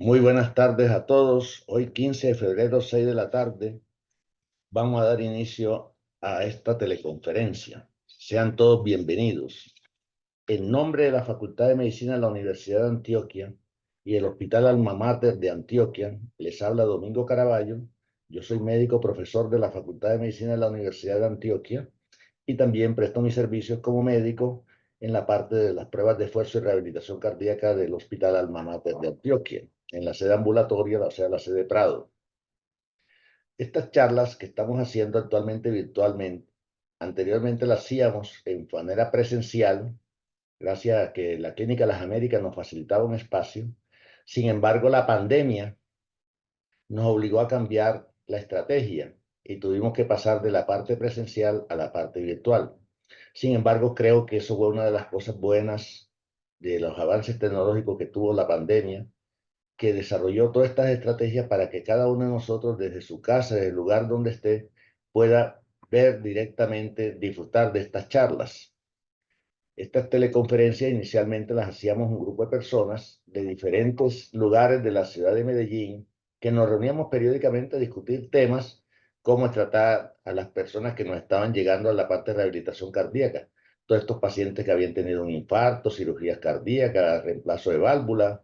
Muy buenas tardes a todos. Hoy 15 de febrero, 6 de la tarde, vamos a dar inicio a esta teleconferencia. Sean todos bienvenidos. En nombre de la Facultad de Medicina de la Universidad de Antioquia y el Hospital Alma Mater de Antioquia, les habla Domingo Caraballo. Yo soy médico profesor de la Facultad de Medicina de la Universidad de Antioquia y también presto mis servicios como médico en la parte de las pruebas de esfuerzo y rehabilitación cardíaca del Hospital Alma Mater de Antioquia, en la sede ambulatoria, o sea, la sede Prado. Estas charlas que estamos haciendo actualmente virtualmente, anteriormente las hacíamos en manera presencial, gracias a que la Clínica Las Américas nos facilitaba un espacio. Sin embargo, la pandemia nos obligó a cambiar la estrategia y tuvimos que pasar de la parte presencial a la parte virtual. Sin embargo, creo que eso fue una de las cosas buenas de los avances tecnológicos que tuvo la pandemia, que desarrolló todas estas estrategias para que cada uno de nosotros desde su casa, desde el lugar donde esté, pueda ver directamente, disfrutar de estas charlas. Estas teleconferencias inicialmente las hacíamos un grupo de personas de diferentes lugares de la ciudad de Medellín, que nos reuníamos periódicamente a discutir temas como tratar a las personas que nos estaban llegando a la parte de rehabilitación cardíaca. Todos estos pacientes que habían tenido un infarto, cirugías cardíacas, reemplazo de válvula,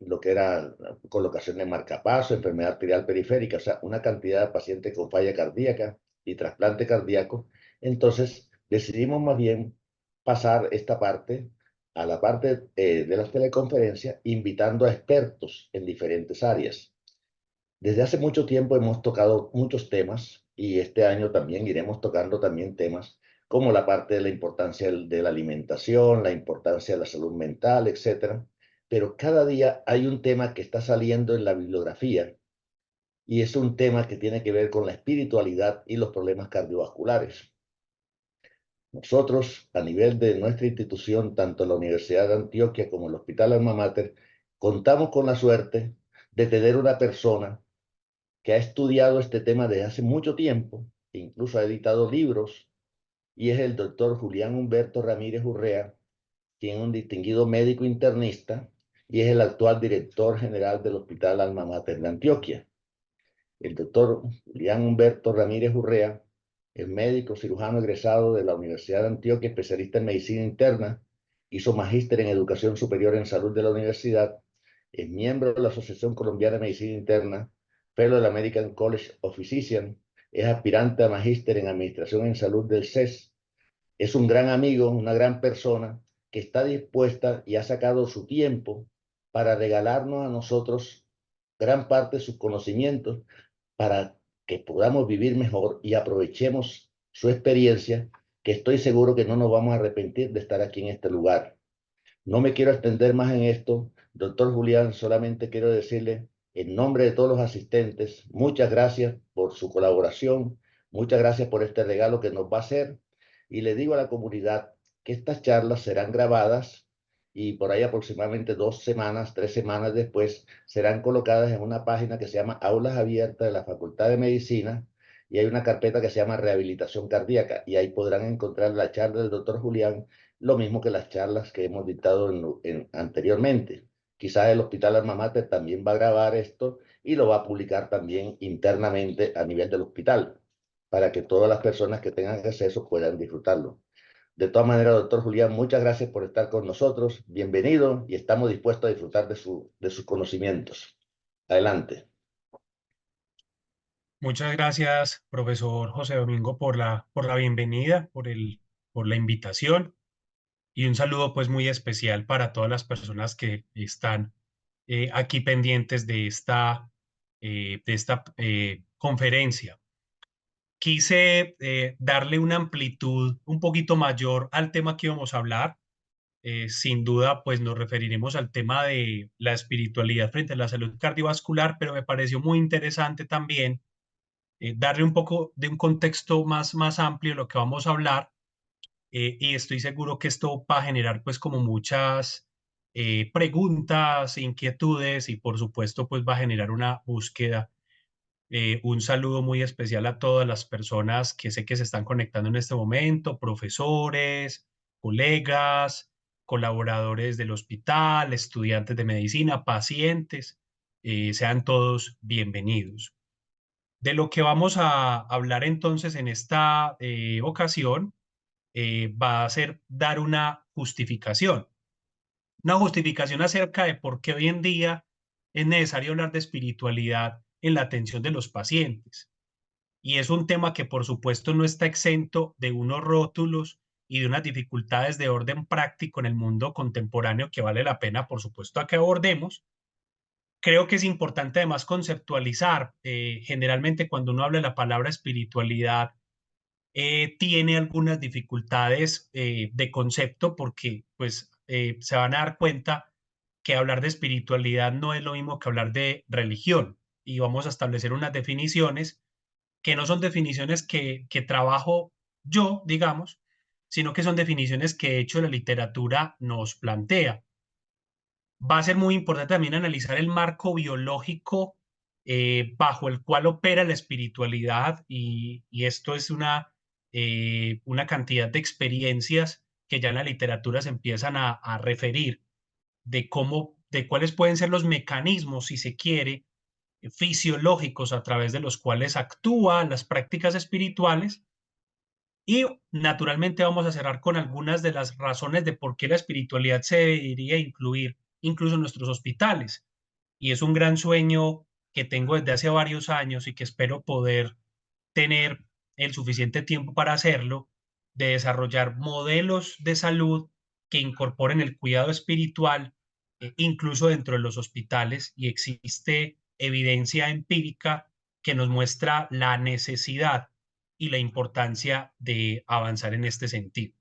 lo que era colocación de marcapaso, enfermedad arterial periférica, o sea, una cantidad de pacientes con falla cardíaca y trasplante cardíaco. Entonces, decidimos más bien pasar esta parte a la parte de las teleconferencias, invitando a expertos en diferentes áreas. Desde hace mucho tiempo hemos tocado muchos temas y este año también iremos tocando también temas como la parte de la importancia de la alimentación, la importancia de la salud mental, etcétera. Pero cada día hay un tema que está saliendo en la bibliografía y es un tema que tiene que ver con la espiritualidad y los problemas cardiovasculares. Nosotros, a nivel de nuestra institución, tanto la Universidad de Antioquia como el Hospital Alma Mater, contamos con la suerte de tener una persona que ha estudiado este tema desde hace mucho tiempo, incluso ha editado libros, y es el doctor Julián Humberto Ramírez Urrea, quien es un distinguido médico internista y es el actual director general del Hospital Alma Mater de Antioquia. El doctor Julián Humberto Ramírez Urrea es médico cirujano egresado de la Universidad de Antioquia, especialista en medicina interna, hizo magíster en educación superior en salud de la universidad, es miembro de la Asociación Colombiana de Medicina Interna, fellow del American College of Physicians, es aspirante a magíster en administración en salud del CES, es un gran amigo, una gran persona que está dispuesta y ha sacado su tiempo para regalarnos a nosotros gran parte de sus conocimientos para que podamos vivir mejor y aprovechemos su experiencia, que estoy seguro que no nos vamos a arrepentir de estar aquí en este lugar. No me quiero extender más en esto, doctor Julián, solamente quiero decirle en nombre de todos los asistentes, muchas gracias por su colaboración, muchas gracias por este regalo que nos va a hacer y le digo a la comunidad que estas charlas serán grabadas y por ahí aproximadamente 2 semanas, 3 semanas después serán colocadas en una página que se llama Aulas Abiertas de la Facultad de Medicina y hay una carpeta que se llama Rehabilitación Cardíaca y ahí podrán encontrar la charla del doctor Julián, lo mismo que las charlas que hemos dictado anteriormente. Quizás el Hospital Alma Mater también va a grabar esto y lo va a publicar también internamente a nivel del hospital para que todas las personas que tengan acceso puedan disfrutarlo. De todas maneras, doctor Julián, muchas gracias por estar con nosotros. Bienvenido y estamos dispuestos a disfrutar de sus conocimientos. Adelante. Muchas gracias, profesor José Domingo, por la bienvenida, por la invitación y un saludo pues muy especial para todas las personas que están aquí pendientes de esta conferencia. Quise darle una amplitud un poquito mayor al tema que íbamos a hablar. Sin duda, pues nos referiremos al tema de la espiritualidad frente a la salud cardiovascular, pero me pareció muy interesante también darle un poco de un contexto más amplio de lo que vamos a hablar, y estoy seguro que esto va a generar pues como muchas preguntas, inquietudes y por supuesto pues va a generar una búsqueda. Un saludo muy especial a todas las personas que sé que se están conectando en este momento, profesores, colegas, colaboradores del hospital, estudiantes de medicina, pacientes, sean todos bienvenidos. De lo que vamos a hablar entonces en esta ocasión va a ser dar una justificación acerca de por qué hoy en día es necesario hablar de espiritualidad en la atención de los pacientes. Y es un tema que por supuesto no está exento de unos rótulos y de unas dificultades de orden práctico en el mundo contemporáneo que vale la pena, por supuesto, a que abordemos. Creo que es importante además conceptualizar, generalmente cuando uno habla de la palabra espiritualidad, tiene algunas dificultades de concepto porque pues se van a dar cuenta que hablar de espiritualidad no es lo mismo que hablar de religión y vamos a establecer unas definiciones que no son definiciones que trabajo yo, digamos, sino que son definiciones que de hecho la literatura nos plantea. Va a ser muy importante también analizar el marco biológico bajo el cual opera la espiritualidad y esto es una cantidad de experiencias que ya en la literatura se empiezan a referir de cómo, de cuáles pueden ser los mecanismos, si se quiere, fisiológicos a través de los cuales actúan las prácticas espirituales. Y naturalmente vamos a cerrar con algunas de las razones de por qué la espiritualidad se debería incluir incluso en nuestros hospitales. Y es un gran sueño que tengo desde hace varios años y que espero poder tener el suficiente tiempo para hacerlo, de desarrollar modelos de salud que incorporen el cuidado espiritual, incluso dentro de los hospitales. Y existe evidencia empírica que nos muestra la necesidad y la importancia de avanzar en este sentido.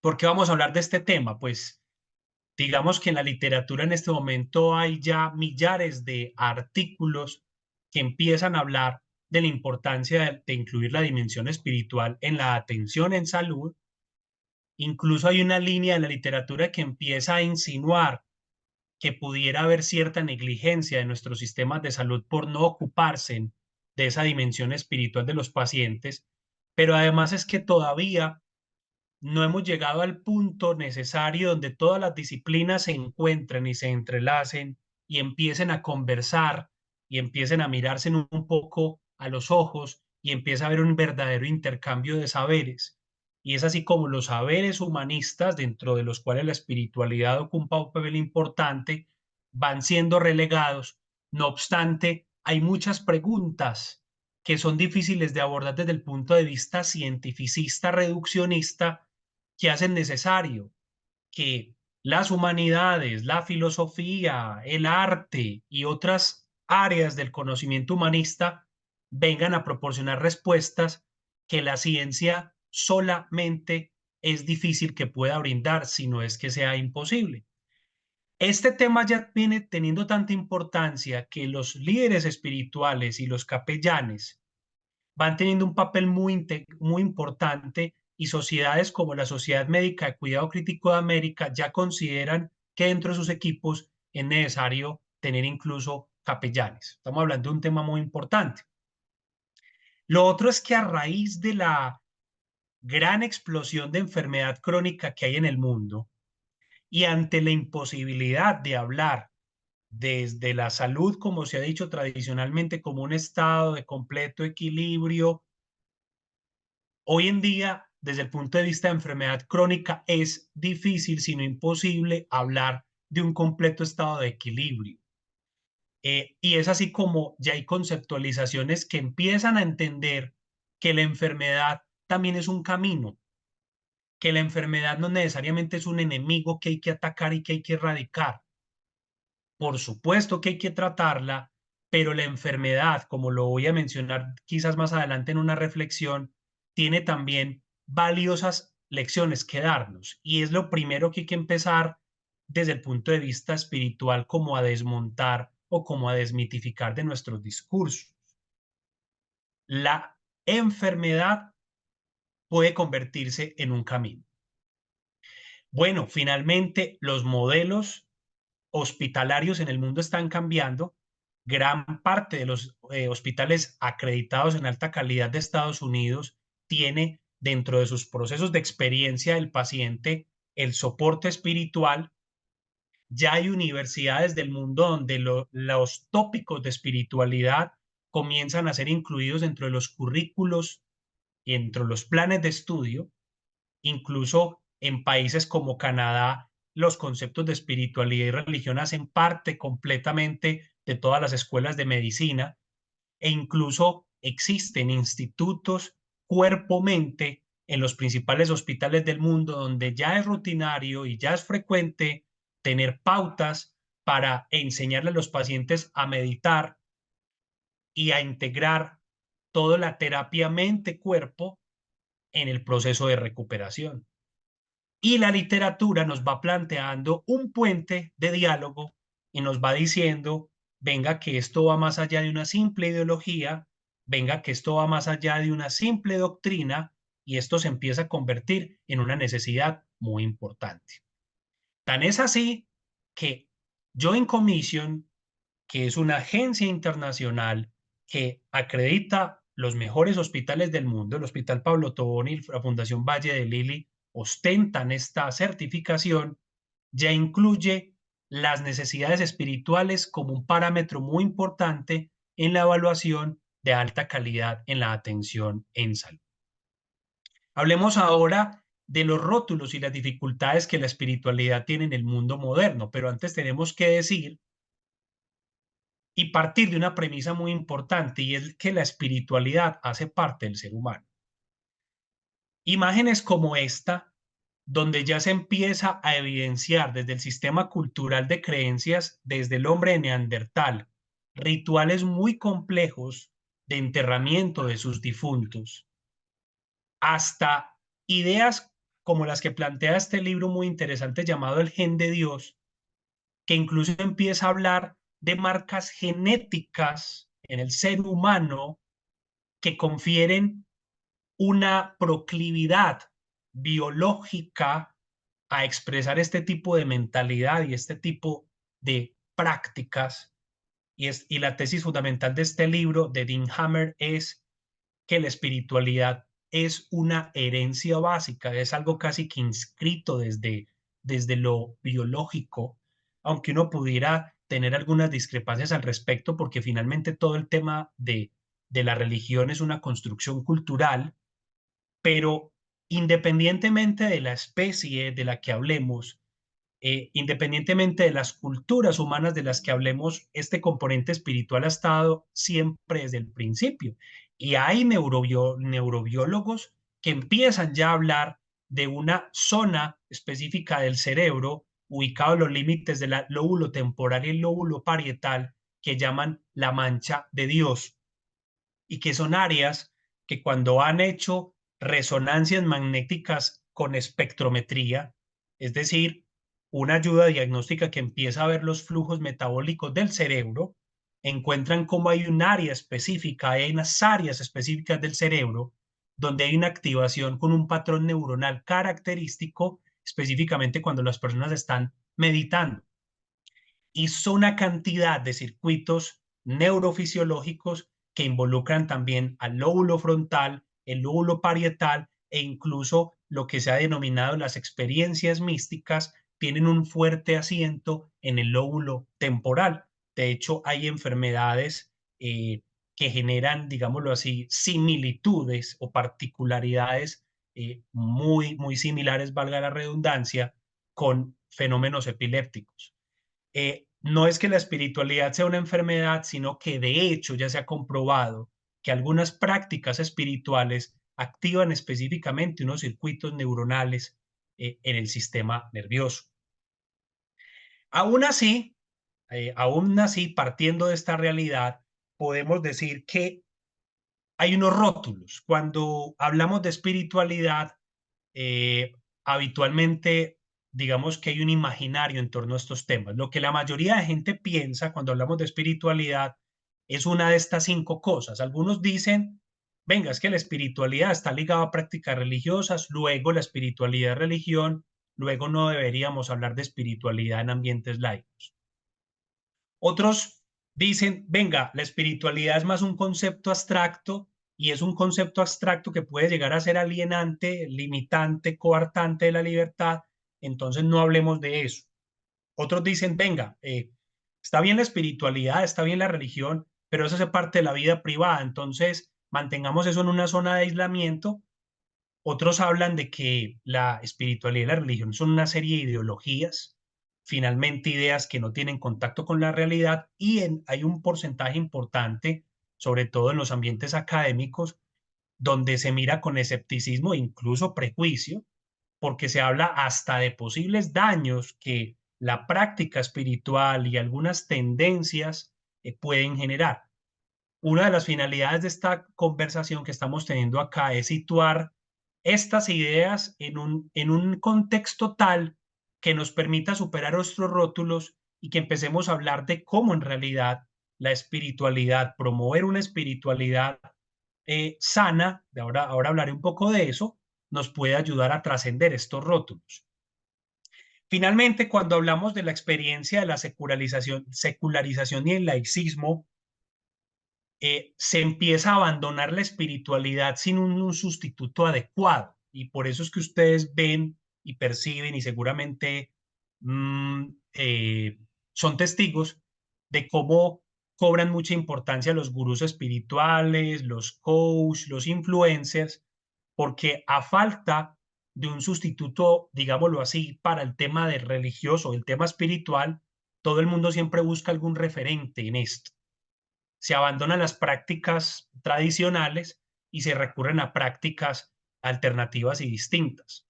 ¿Por qué vamos a hablar de este tema? Pues digamos que en la literatura en este momento hay ya millares de artículos que empiezan a hablar de la importancia de incluir la dimensión espiritual en la atención en salud. Incluso hay una línea en la literatura que empieza a insinuar que pudiera haber cierta negligencia de nuestros sistemas de salud por no ocuparse de esa dimensión espiritual de los pacientes, pero además es que todavía no hemos llegado al punto necesario donde todas las disciplinas se encuentren y se entrelacen y empiecen a conversar y empiecen a mirarse un poco a los ojos y empieza a haber un verdadero intercambio de saberes. Y es así como los saberes humanistas, dentro de los cuales la espiritualidad ocupa un papel importante, van siendo relegados. No obstante, hay muchas preguntas que son difíciles de abordar desde el punto de vista cientificista, reduccionista, que hacen necesario que las humanidades, la filosofía, el arte y otras áreas del conocimiento humanista vengan a proporcionar respuestas que la ciencia solamente es difícil que pueda brindar, si no es que sea imposible. Este tema ya viene teniendo tanta importancia que los líderes espirituales y los capellanes van teniendo un papel muy importante y sociedades como la Sociedad Médica de Cuidado Crítico de América ya consideran que dentro de sus equipos es necesario tener incluso capellanes. Estamos hablando de un tema muy importante. Lo otro es que a raíz de la gran explosión de enfermedad crónica que hay en el mundo y ante la imposibilidad de hablar desde la salud, como se ha dicho tradicionalmente, como un estado de completo equilibrio. Hoy en día, desde el punto de vista de enfermedad crónica, es difícil, si no imposible, hablar de un completo estado de equilibrio. Y es así como ya hay conceptualizaciones que empiezan a entender que la enfermedad también es un camino, que la enfermedad no necesariamente es un enemigo que hay que atacar y que hay que erradicar. Por supuesto que hay que tratarla, pero la enfermedad, como lo voy a mencionar quizás más adelante en una reflexión, tiene también valiosas lecciones que darnos. Y es lo primero que hay que empezar desde el punto de vista espiritual, como a desmontar o como a desmitificar de nuestros discursos. La enfermedad puede convertirse en un camino. Bueno, finalmente los modelos hospitalarios en el mundo están cambiando. Gran parte de los hospitales acreditados en alta calidad de Estados Unidos tiene dentro de sus procesos de experiencia del paciente el soporte espiritual. Ya hay universidades del mundo donde los tópicos de espiritualidad comienzan a ser incluidos dentro de los currículos y dentro de los planes de estudio. Incluso en países como Canadá, los conceptos de espiritualidad y religión hacen parte completamente de todas las escuelas de medicina, e incluso existen institutos cuerpo-mente en los principales hospitales del mundo donde ya es rutinario y ya es frecuente tener pautas para enseñarle a los pacientes a meditar y a integrar toda la terapia mente-cuerpo en el proceso de recuperación. Y la literatura nos va planteando un puente de diálogo y nos va diciendo, venga, que esto va más allá de una simple ideología, venga, que esto va más allá de una simple doctrina, y esto se empieza a convertir en una necesidad muy importante. Tan es así que Joint Commission, que es una agencia internacional que acredita los mejores hospitales del mundo, el Hospital Pablo Tobón y la Fundación Valle de Lili ostentan esta certificación, ya incluye las necesidades espirituales como un parámetro muy importante en la evaluación de alta calidad en la atención en salud. Hablemos ahora de los rótulos y las dificultades que la espiritualidad tiene en el mundo moderno, pero antes tenemos que decir y partir de una premisa muy importante, y es que la espiritualidad hace parte del ser humano. Imágenes como esta, donde ya se empieza a evidenciar desde el sistema cultural de creencias, desde el hombre de Neandertal, rituales muy complejos de enterramiento de sus difuntos, hasta ideas como las que plantea este libro muy interesante llamado El Gen de Dios, que incluso empieza a hablar de marcas genéticas en el ser humano que confieren una proclividad biológica a expresar este tipo de mentalidad y este tipo de prácticas. Y la tesis fundamental de este libro de Dean Hammer es que la espiritualidad es una herencia básica, es algo casi que inscrito desde lo biológico, aunque uno pudiera tener algunas discrepancias al respecto, porque finalmente todo el tema de la religión es una construcción cultural, pero independientemente de la especie de la que hablemos, independientemente de las culturas humanas de las que hablemos, este componente espiritual ha estado siempre desde el principio. Y hay neurobiólogos que empiezan ya a hablar de una zona específica del cerebro, ubicado en los límites del lóbulo temporal y el lóbulo parietal, que llaman la mancha de Dios, y que son áreas que cuando han hecho resonancias magnéticas con espectrometría, es decir, una ayuda diagnóstica que empieza a ver los flujos metabólicos del cerebro, encuentran cómo hay un área específica, hay unas áreas específicas del cerebro donde hay una activación con un patrón neuronal característico, específicamente cuando las personas están meditando. Y son una cantidad de circuitos neurofisiológicos que involucran también al lóbulo frontal, el lóbulo parietal, e incluso lo que se ha denominado las experiencias místicas tienen un fuerte asiento en el lóbulo temporal. De hecho, hay enfermedades que generan, digámoslo así, similitudes o particularidades muy similares, valga la redundancia, con fenómenos epilépticos. No es que la espiritualidad sea una enfermedad, sino que de hecho ya se ha comprobado que algunas prácticas espirituales activan específicamente unos circuitos neuronales en el sistema nervioso. Aún así, partiendo de esta realidad, podemos decir que hay unos rótulos. Cuando hablamos de espiritualidad, habitualmente digamos que hay un imaginario en torno a estos temas. Lo que la mayoría de gente piensa cuando hablamos de espiritualidad es una de estas 5 cosas. Algunos dicen, venga, es que la espiritualidad está ligada a prácticas religiosas, luego la espiritualidad es religión, luego no deberíamos hablar de espiritualidad en ambientes laicos. Otros dicen, venga, la espiritualidad es más un concepto abstracto, y es un concepto abstracto que puede llegar a ser alienante, limitante, coartante de la libertad, entonces no hablemos de eso. Otros dicen, venga, está bien la espiritualidad, está bien la religión, pero eso hace parte de la vida privada, entonces mantengamos eso en una zona de aislamiento. Otros hablan de que la espiritualidad y la religión son una serie de ideologías, finalmente ideas que no tienen contacto con la realidad y hay un porcentaje importante, sobre todo en los ambientes académicos, donde se mira con escepticismo e incluso prejuicio, porque se habla hasta de posibles daños que la práctica espiritual y algunas tendencias pueden generar. Una de las finalidades de esta conversación que estamos teniendo acá es situar estas ideas en un contexto tal que nos permita superar nuestros rótulos y que empecemos a hablar de cómo en realidad la espiritualidad, promover una espiritualidad sana, ahora hablaré un poco de eso, nos puede ayudar a trascender estos rótulos. Finalmente, cuando hablamos de la experiencia de la secularización y el laicismo, se empieza a abandonar la espiritualidad sin un sustituto adecuado. Y por eso es que ustedes ven y perciben y seguramente son testigos de cómo cobran mucha importancia los gurús espirituales, los coaches, los influencers, porque a falta de un sustituto, digámoslo así, para el tema de religioso, el tema espiritual, todo el mundo siempre busca algún referente en esto. Se abandonan las prácticas tradicionales y se recurren a prácticas alternativas y distintas.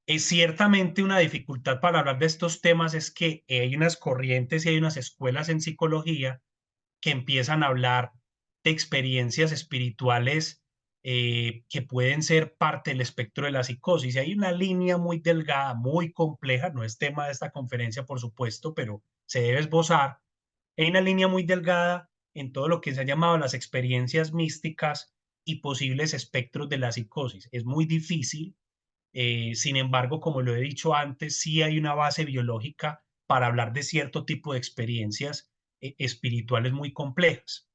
Es ciertamente una dificultad para hablar de estos temas es que hay unas corrientes y hay unas escuelas en psicología que empiezan a hablar de experiencias espirituales que pueden ser parte del espectro de la psicosis. Y hay una línea muy delgada, muy compleja, no es tema de esta conferencia, por supuesto, pero se debe esbozar. Hay una línea muy delgada en todo lo que se ha llamado las experiencias místicas y posibles espectros de la psicosis. Es muy difícil, sin embargo, como lo he dicho antes, sí hay una base biológica para hablar de cierto tipo de experiencias espirituales muy complejas.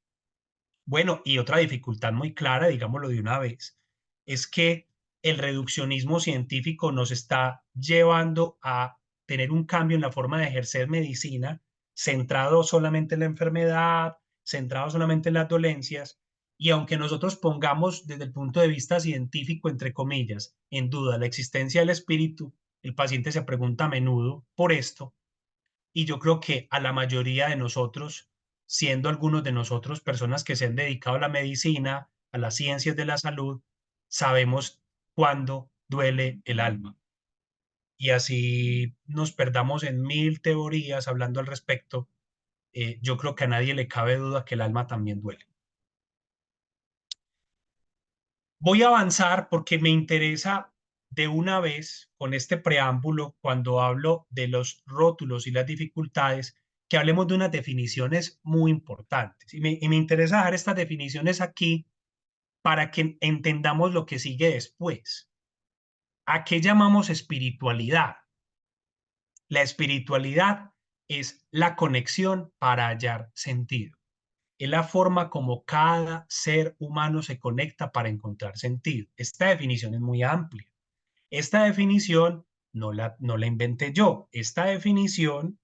Bueno, y otra dificultad muy clara, digámoslo de una vez, es que el reduccionismo científico nos está llevando a tener un cambio en la forma de ejercer medicina centrado solamente en la enfermedad, centrado solamente en las dolencias, y aunque nosotros pongamos desde el punto de vista científico, entre comillas, en duda la existencia del espíritu, el paciente se pregunta a menudo por esto, y yo creo que a la mayoría de nosotros, siendo algunos de nosotros personas que se han dedicado a la medicina, a las ciencias de la salud, sabemos cuándo duele el alma. Y así nos perdamos en mil teorías hablando al respecto, yo creo que a nadie le cabe duda que el alma también duele. Voy a avanzar porque me interesa de una vez con este preámbulo, cuando hablo de los rótulos y las dificultades, que hablemos de unas definiciones muy importantes. Y me interesa dejar estas definiciones aquí para que entendamos lo que sigue después. ¿A qué llamamos espiritualidad? La espiritualidad es la conexión para hallar sentido. Es la forma como cada ser humano se conecta para encontrar sentido. Esta definición es muy amplia. Esta definición no la inventé yo. Esta definición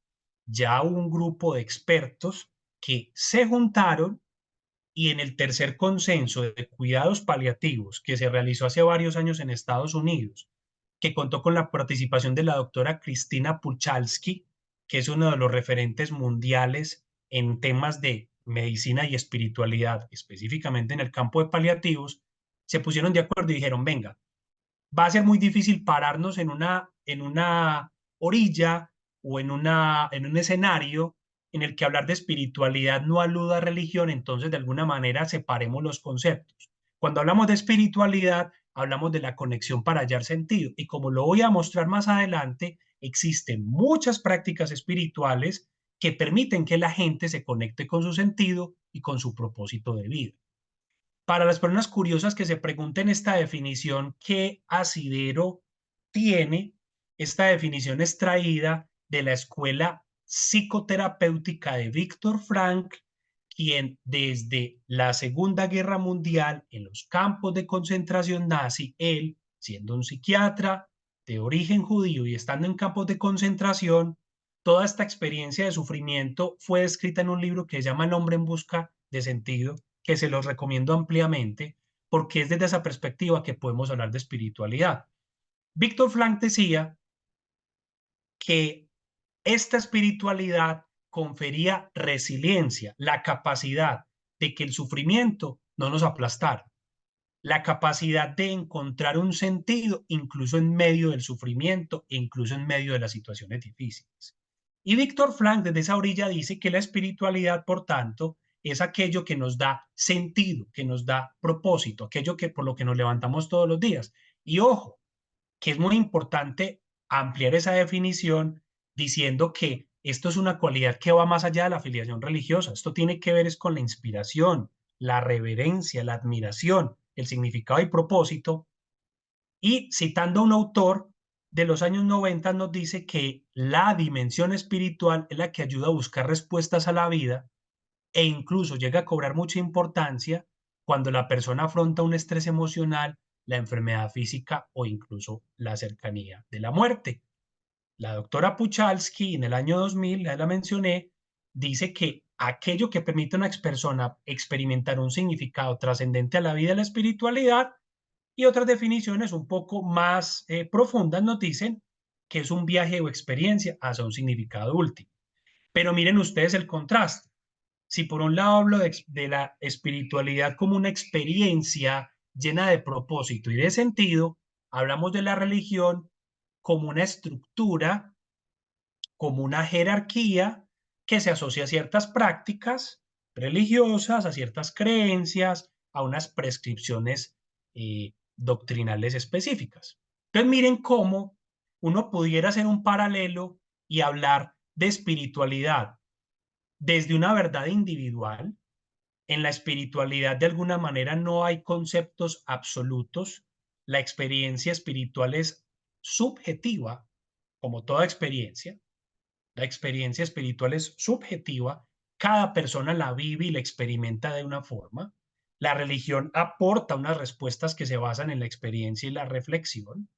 ya un grupo de expertos que se juntaron y en el tercer consenso de cuidados paliativos que se realizó hace varios años en Estados Unidos, que contó con la participación de la doctora Cristina Puchalski, que es uno de los referentes mundiales en temas de medicina y espiritualidad, específicamente en el campo de paliativos, se pusieron de acuerdo y dijeron, venga, va a ser muy difícil pararnos en una orilla o en un escenario en el que hablar de espiritualidad no aluda a religión, entonces de alguna manera separemos los conceptos. Cuando hablamos de espiritualidad, hablamos de la conexión para hallar sentido. Y como lo voy a mostrar más adelante, existen muchas prácticas espirituales que permiten que la gente se conecte con su sentido y con su propósito de vida. Para las personas curiosas que se pregunten esta definición, ¿qué asidero tiene? Esta definición extraída de la escuela psicoterapéutica de Viktor Frankl, quien desde la Segunda Guerra Mundial en los campos de concentración nazi, él, siendo un psiquiatra, de origen judío y estando en campos de concentración, toda esta experiencia de sufrimiento fue descrita en un libro que se llama El hombre en busca de sentido, que se los recomiendo ampliamente, porque es desde esa perspectiva que podemos hablar de espiritualidad. Víctor Frank decía que esta espiritualidad confería resiliencia, la capacidad de que el sufrimiento no nos aplastara, la capacidad de encontrar un sentido incluso en medio del sufrimiento e incluso en medio de las situaciones difíciles. Y Víctor Frank desde esa orilla dice que la espiritualidad, por tanto, es aquello que nos da sentido, que nos da propósito, aquello que por lo que nos levantamos todos los días. Y ojo, que es muy importante ampliar esa definición diciendo que esto es una cualidad que va más allá de la afiliación religiosa. Esto tiene que ver es con la inspiración, la reverencia, la admiración, el significado y propósito. Y citando a un autor de los años 90 nos dice que la dimensión espiritual es la que ayuda a buscar respuestas a la vida e incluso llega a cobrar mucha importancia cuando la persona afronta un estrés emocional, la enfermedad física o incluso la cercanía de la muerte. La doctora Puchalski en el año 2000, ya la mencioné, dice que aquello que permite a una persona experimentar un significado trascendente a la vida y la espiritualidad, y otras definiciones un poco más profundas nos dicen que es un viaje o experiencia hacia un significado último. Pero miren ustedes el contraste. Si por un lado hablo de la espiritualidad como una experiencia llena de propósito y de sentido, hablamos de la religión como una estructura, como una jerarquía que se asocia a ciertas prácticas religiosas, a ciertas creencias, a unas prescripciones doctrinales específicas. Entonces miren cómo uno pudiera hacer un paralelo y hablar de espiritualidad desde una verdad individual. En la espiritualidad de alguna manera no hay conceptos absolutos. La experiencia espiritual es subjetiva, como toda experiencia. La experiencia espiritual es subjetiva. Cada persona la vive y la experimenta de una forma. La religión aporta unas respuestas que se basan en la experiencia y la reflexión.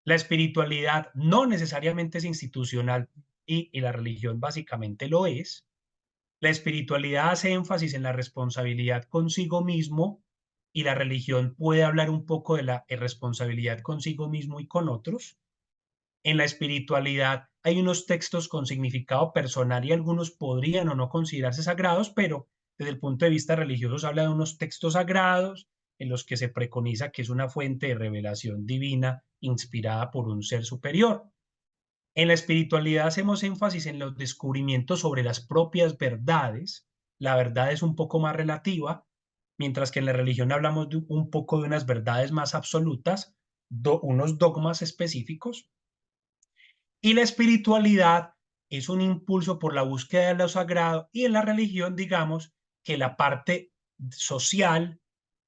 La espiritualidad no necesariamente es institucional y la religión básicamente lo es. La espiritualidad hace énfasis en la responsabilidad consigo mismo y la religión puede hablar un poco de la responsabilidad consigo mismo y con otros. En la espiritualidad hay unos textos con significado personal y algunos podrían o no considerarse sagrados, pero desde el punto de vista religioso se habla de unos textos sagrados en los que se preconiza que es una fuente de revelación divina inspirada por un ser superior. En la espiritualidad hacemos énfasis en los descubrimientos sobre las propias verdades. La verdad es un poco más relativa, mientras que en la religión hablamos de un poco de unas verdades más absolutas, unos dogmas específicos. Y la espiritualidad es un impulso por la búsqueda de lo sagrado y en la religión, digamos, que la parte social,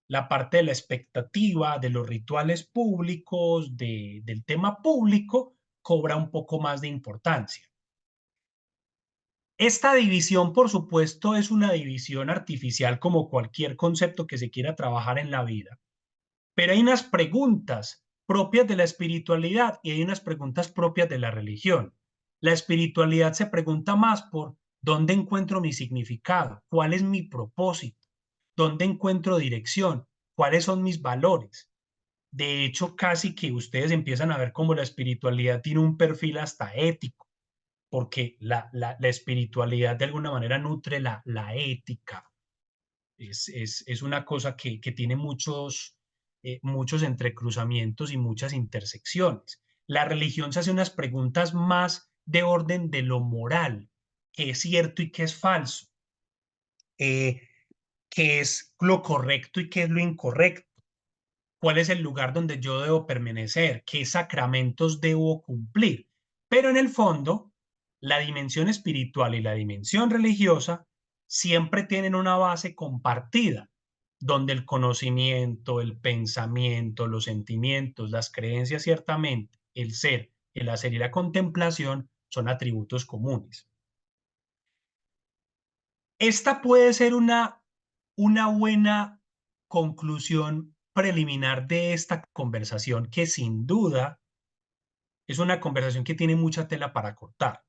la parte de la expectativa, de los rituales públicos, del tema público, cobra un poco más de importancia. Esta división, por supuesto, es una división artificial como cualquier concepto que se quiera trabajar en la vida, pero hay unas preguntas propias de la espiritualidad y hay unas preguntas propias de la religión. La espiritualidad se pregunta más por dónde encuentro mi significado, cuál es mi propósito, dónde encuentro dirección, cuáles son mis valores. De hecho, casi que ustedes empiezan a ver cómo la espiritualidad tiene un perfil hasta ético, porque la espiritualidad de alguna manera nutre la ética. Es una cosa que tiene muchos entrecruzamientos y muchas intersecciones. La religión se hace unas preguntas más de orden de lo moral, qué es cierto y qué es falso, eh, qué es lo correcto y qué es lo incorrecto, cuál es el lugar donde yo debo permanecer, qué sacramentos debo cumplir. Pero en el fondo, la dimensión espiritual y la dimensión religiosa siempre tienen una base compartida, donde el conocimiento, el pensamiento, los sentimientos, las creencias, ciertamente, el ser, el hacer y la contemplación son atributos comunes. Esta puede ser una buena conclusión preliminar de esta conversación que sin duda es una conversación que tiene mucha tela para cortar.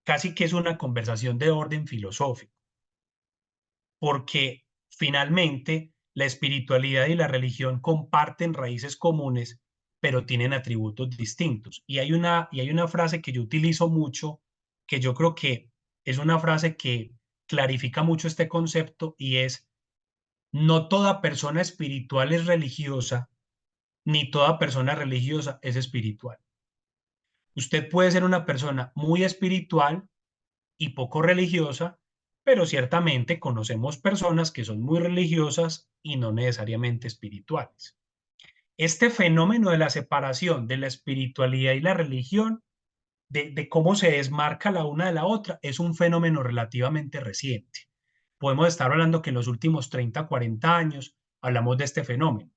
Casi que es una conversación de orden filosófico, porque finalmente la espiritualidad y la religión comparten raíces comunes, pero tienen atributos distintos. Y hay una frase que yo utilizo mucho, que yo creo que es una frase que clarifica mucho este concepto, y es: no toda persona espiritual es religiosa, ni toda persona religiosa es espiritual. Usted puede ser una persona muy espiritual y poco religiosa, pero ciertamente conocemos personas que son muy religiosas y no necesariamente espirituales. Este fenómeno de la separación de la espiritualidad y la religión, de cómo se desmarca la una de la otra, es un fenómeno relativamente reciente. Podemos estar hablando que en los últimos 30, 40 años hablamos de este fenómeno.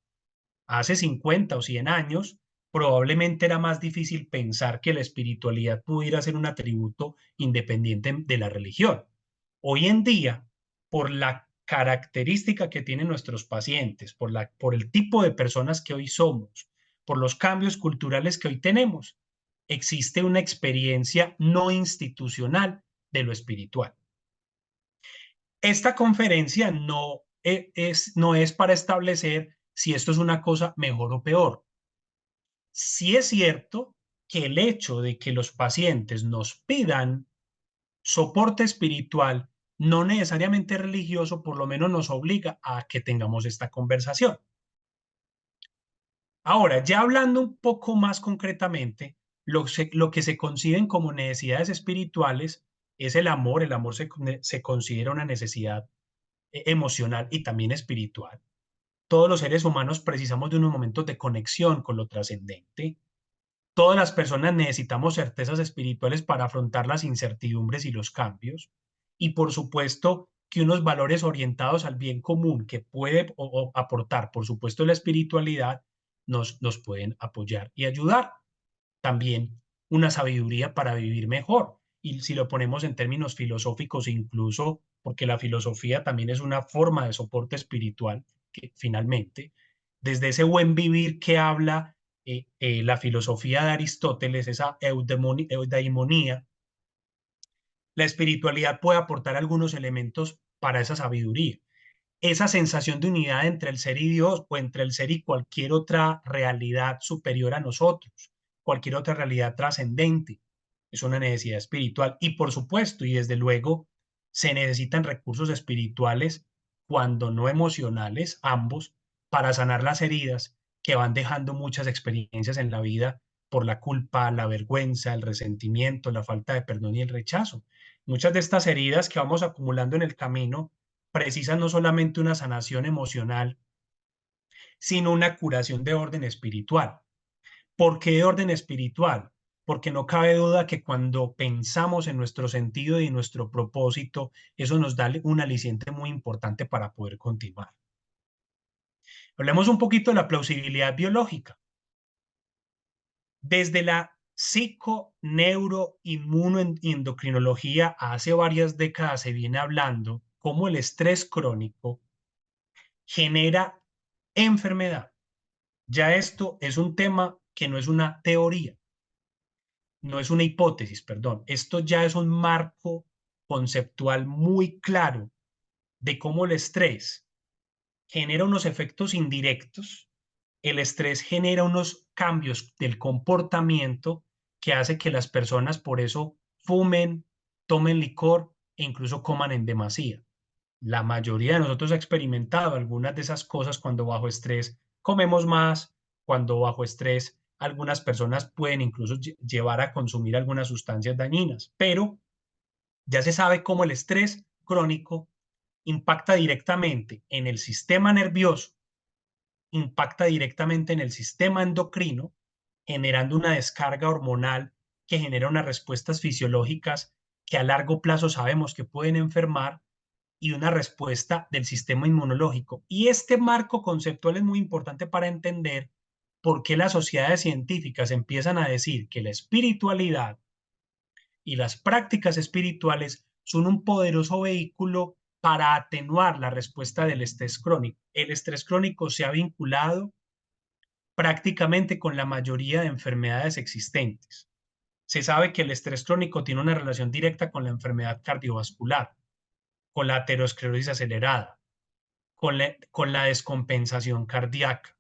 Hace 50 o 100 años, probablemente era más difícil pensar que la espiritualidad pudiera ser un atributo independiente de la religión. Hoy en día, por la característica que tienen nuestros pacientes, por el tipo de personas que hoy somos, por los cambios culturales que hoy tenemos, existe una experiencia no institucional de lo espiritual. Esta conferencia no es para establecer si esto es una cosa mejor o peor. Sí es cierto que el hecho de que los pacientes nos pidan soporte espiritual, no necesariamente religioso, por lo menos nos obliga a que tengamos esta conversación. Ahora, ya hablando un poco más concretamente, lo que se conciben como necesidades espirituales es el amor. El amor se considera una necesidad emocional y también espiritual. Todos los seres humanos precisamos de unos momentos de conexión con lo trascendente. Todas las personas necesitamos certezas espirituales para afrontar las incertidumbres y los cambios. Y por supuesto que unos valores orientados al bien común que puede o aportar, por supuesto, la espiritualidad, nos pueden apoyar y ayudar. También una sabiduría para vivir mejor. Y si lo ponemos en términos filosóficos, incluso, porque la filosofía también es una forma de soporte espiritual, que finalmente, desde ese buen vivir que habla la filosofía de Aristóteles, esa eudaimonía, la espiritualidad puede aportar algunos elementos para esa sabiduría. Esa sensación de unidad entre el ser y Dios, o entre el ser y cualquier otra realidad superior a nosotros, cualquier otra realidad trascendente, es una necesidad espiritual. Y por supuesto, y desde luego, se necesitan recursos espirituales, cuando no emocionales, ambos, para sanar las heridas que van dejando muchas experiencias en la vida por la culpa, la vergüenza, el resentimiento, la falta de perdón y el rechazo. Muchas de estas heridas que vamos acumulando en el camino precisan no solamente una sanación emocional, sino una curación de orden espiritual. ¿Por qué de orden espiritual? Porque no cabe duda que cuando pensamos en nuestro sentido y en nuestro propósito, eso nos da un aliciente muy importante para poder continuar. Hablemos un poquito de la plausibilidad biológica. Desde la psico-neuro-inmunoendocrinología, hace varias décadas se viene hablando cómo el estrés crónico genera enfermedad. Ya esto es un tema que no es una teoría, no es una hipótesis, perdón. Esto ya es un marco conceptual muy claro de cómo el estrés genera unos efectos indirectos. El estrés genera unos cambios del comportamiento que hace que las personas por eso fumen, tomen licor e incluso coman en demasía. La mayoría de nosotros ha experimentado algunas de esas cosas cuando bajo estrés comemos más, cuando bajo estrés algunas personas pueden incluso llevar a consumir algunas sustancias dañinas, pero ya se sabe cómo el estrés crónico impacta directamente en el sistema nervioso, impacta directamente en el sistema endocrino, generando una descarga hormonal que genera unas respuestas fisiológicas que a largo plazo sabemos que pueden enfermar, y una respuesta del sistema inmunológico. Y este marco conceptual es muy importante para entender por qué las sociedades científicas empiezan a decir que la espiritualidad y las prácticas espirituales son un poderoso vehículo para atenuar la respuesta del estrés crónico. El estrés crónico se ha vinculado prácticamente con la mayoría de enfermedades existentes. Se sabe que el estrés crónico tiene una relación directa con la enfermedad cardiovascular, con la aterosclerosis acelerada, con la descompensación cardíaca,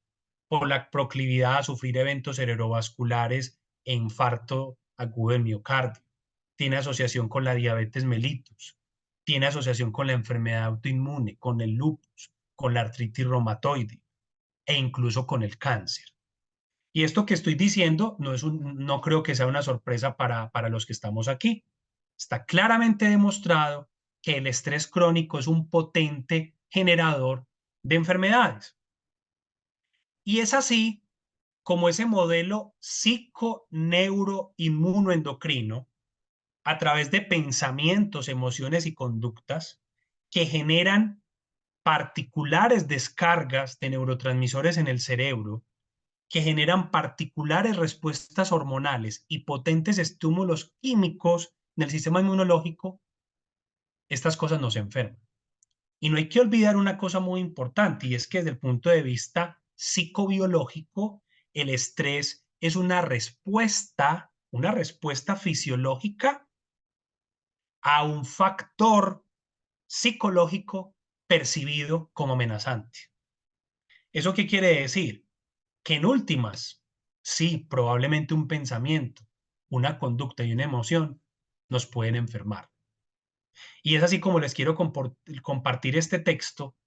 por la proclividad a sufrir eventos cerebrovasculares e infarto agudo del miocardio. Tiene asociación con la diabetes mellitus, tiene asociación con la enfermedad autoinmune, con el lupus, con la artritis reumatoide e incluso con el cáncer. Y esto que estoy diciendo no creo que sea una sorpresa para los que estamos aquí. Está claramente demostrado que el estrés crónico es un potente generador de enfermedades. Y es así como ese modelo psico-neuro-inmunoendocrino, a través de pensamientos, emociones y conductas que generan particulares descargas de neurotransmisores en el cerebro, que generan particulares respuestas hormonales y potentes estímulos químicos en el sistema inmunológico, estas cosas nos enferman. Y no hay que olvidar una cosa muy importante, y es que desde el punto de vista psicobiológico, el estrés es una respuesta fisiológica a un factor psicológico percibido como amenazante. ¿Eso qué quiere decir? Que en últimas, sí, probablemente un pensamiento, una conducta y una emoción nos pueden enfermar. Y es así como les quiero compartir este texto,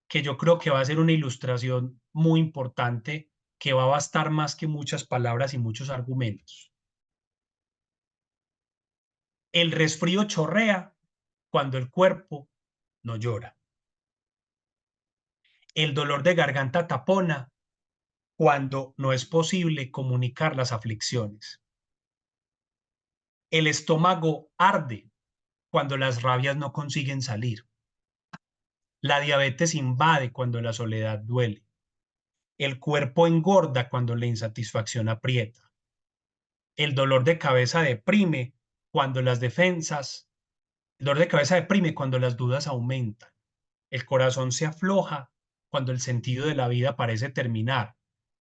que yo creo que va a ser una ilustración muy importante, que va a bastar más que muchas palabras y muchos argumentos. El resfrío chorrea cuando el cuerpo no llora. El dolor de garganta tapona cuando no es posible comunicar las aflicciones. El estómago arde cuando las rabias no consiguen salir. La diabetes invade cuando la soledad duele. El cuerpo engorda cuando la insatisfacción aprieta. El dolor de cabeza deprime cuando las defensas, el dolor de cabeza deprime cuando las dudas aumentan. El corazón se afloja cuando el sentido de la vida parece terminar.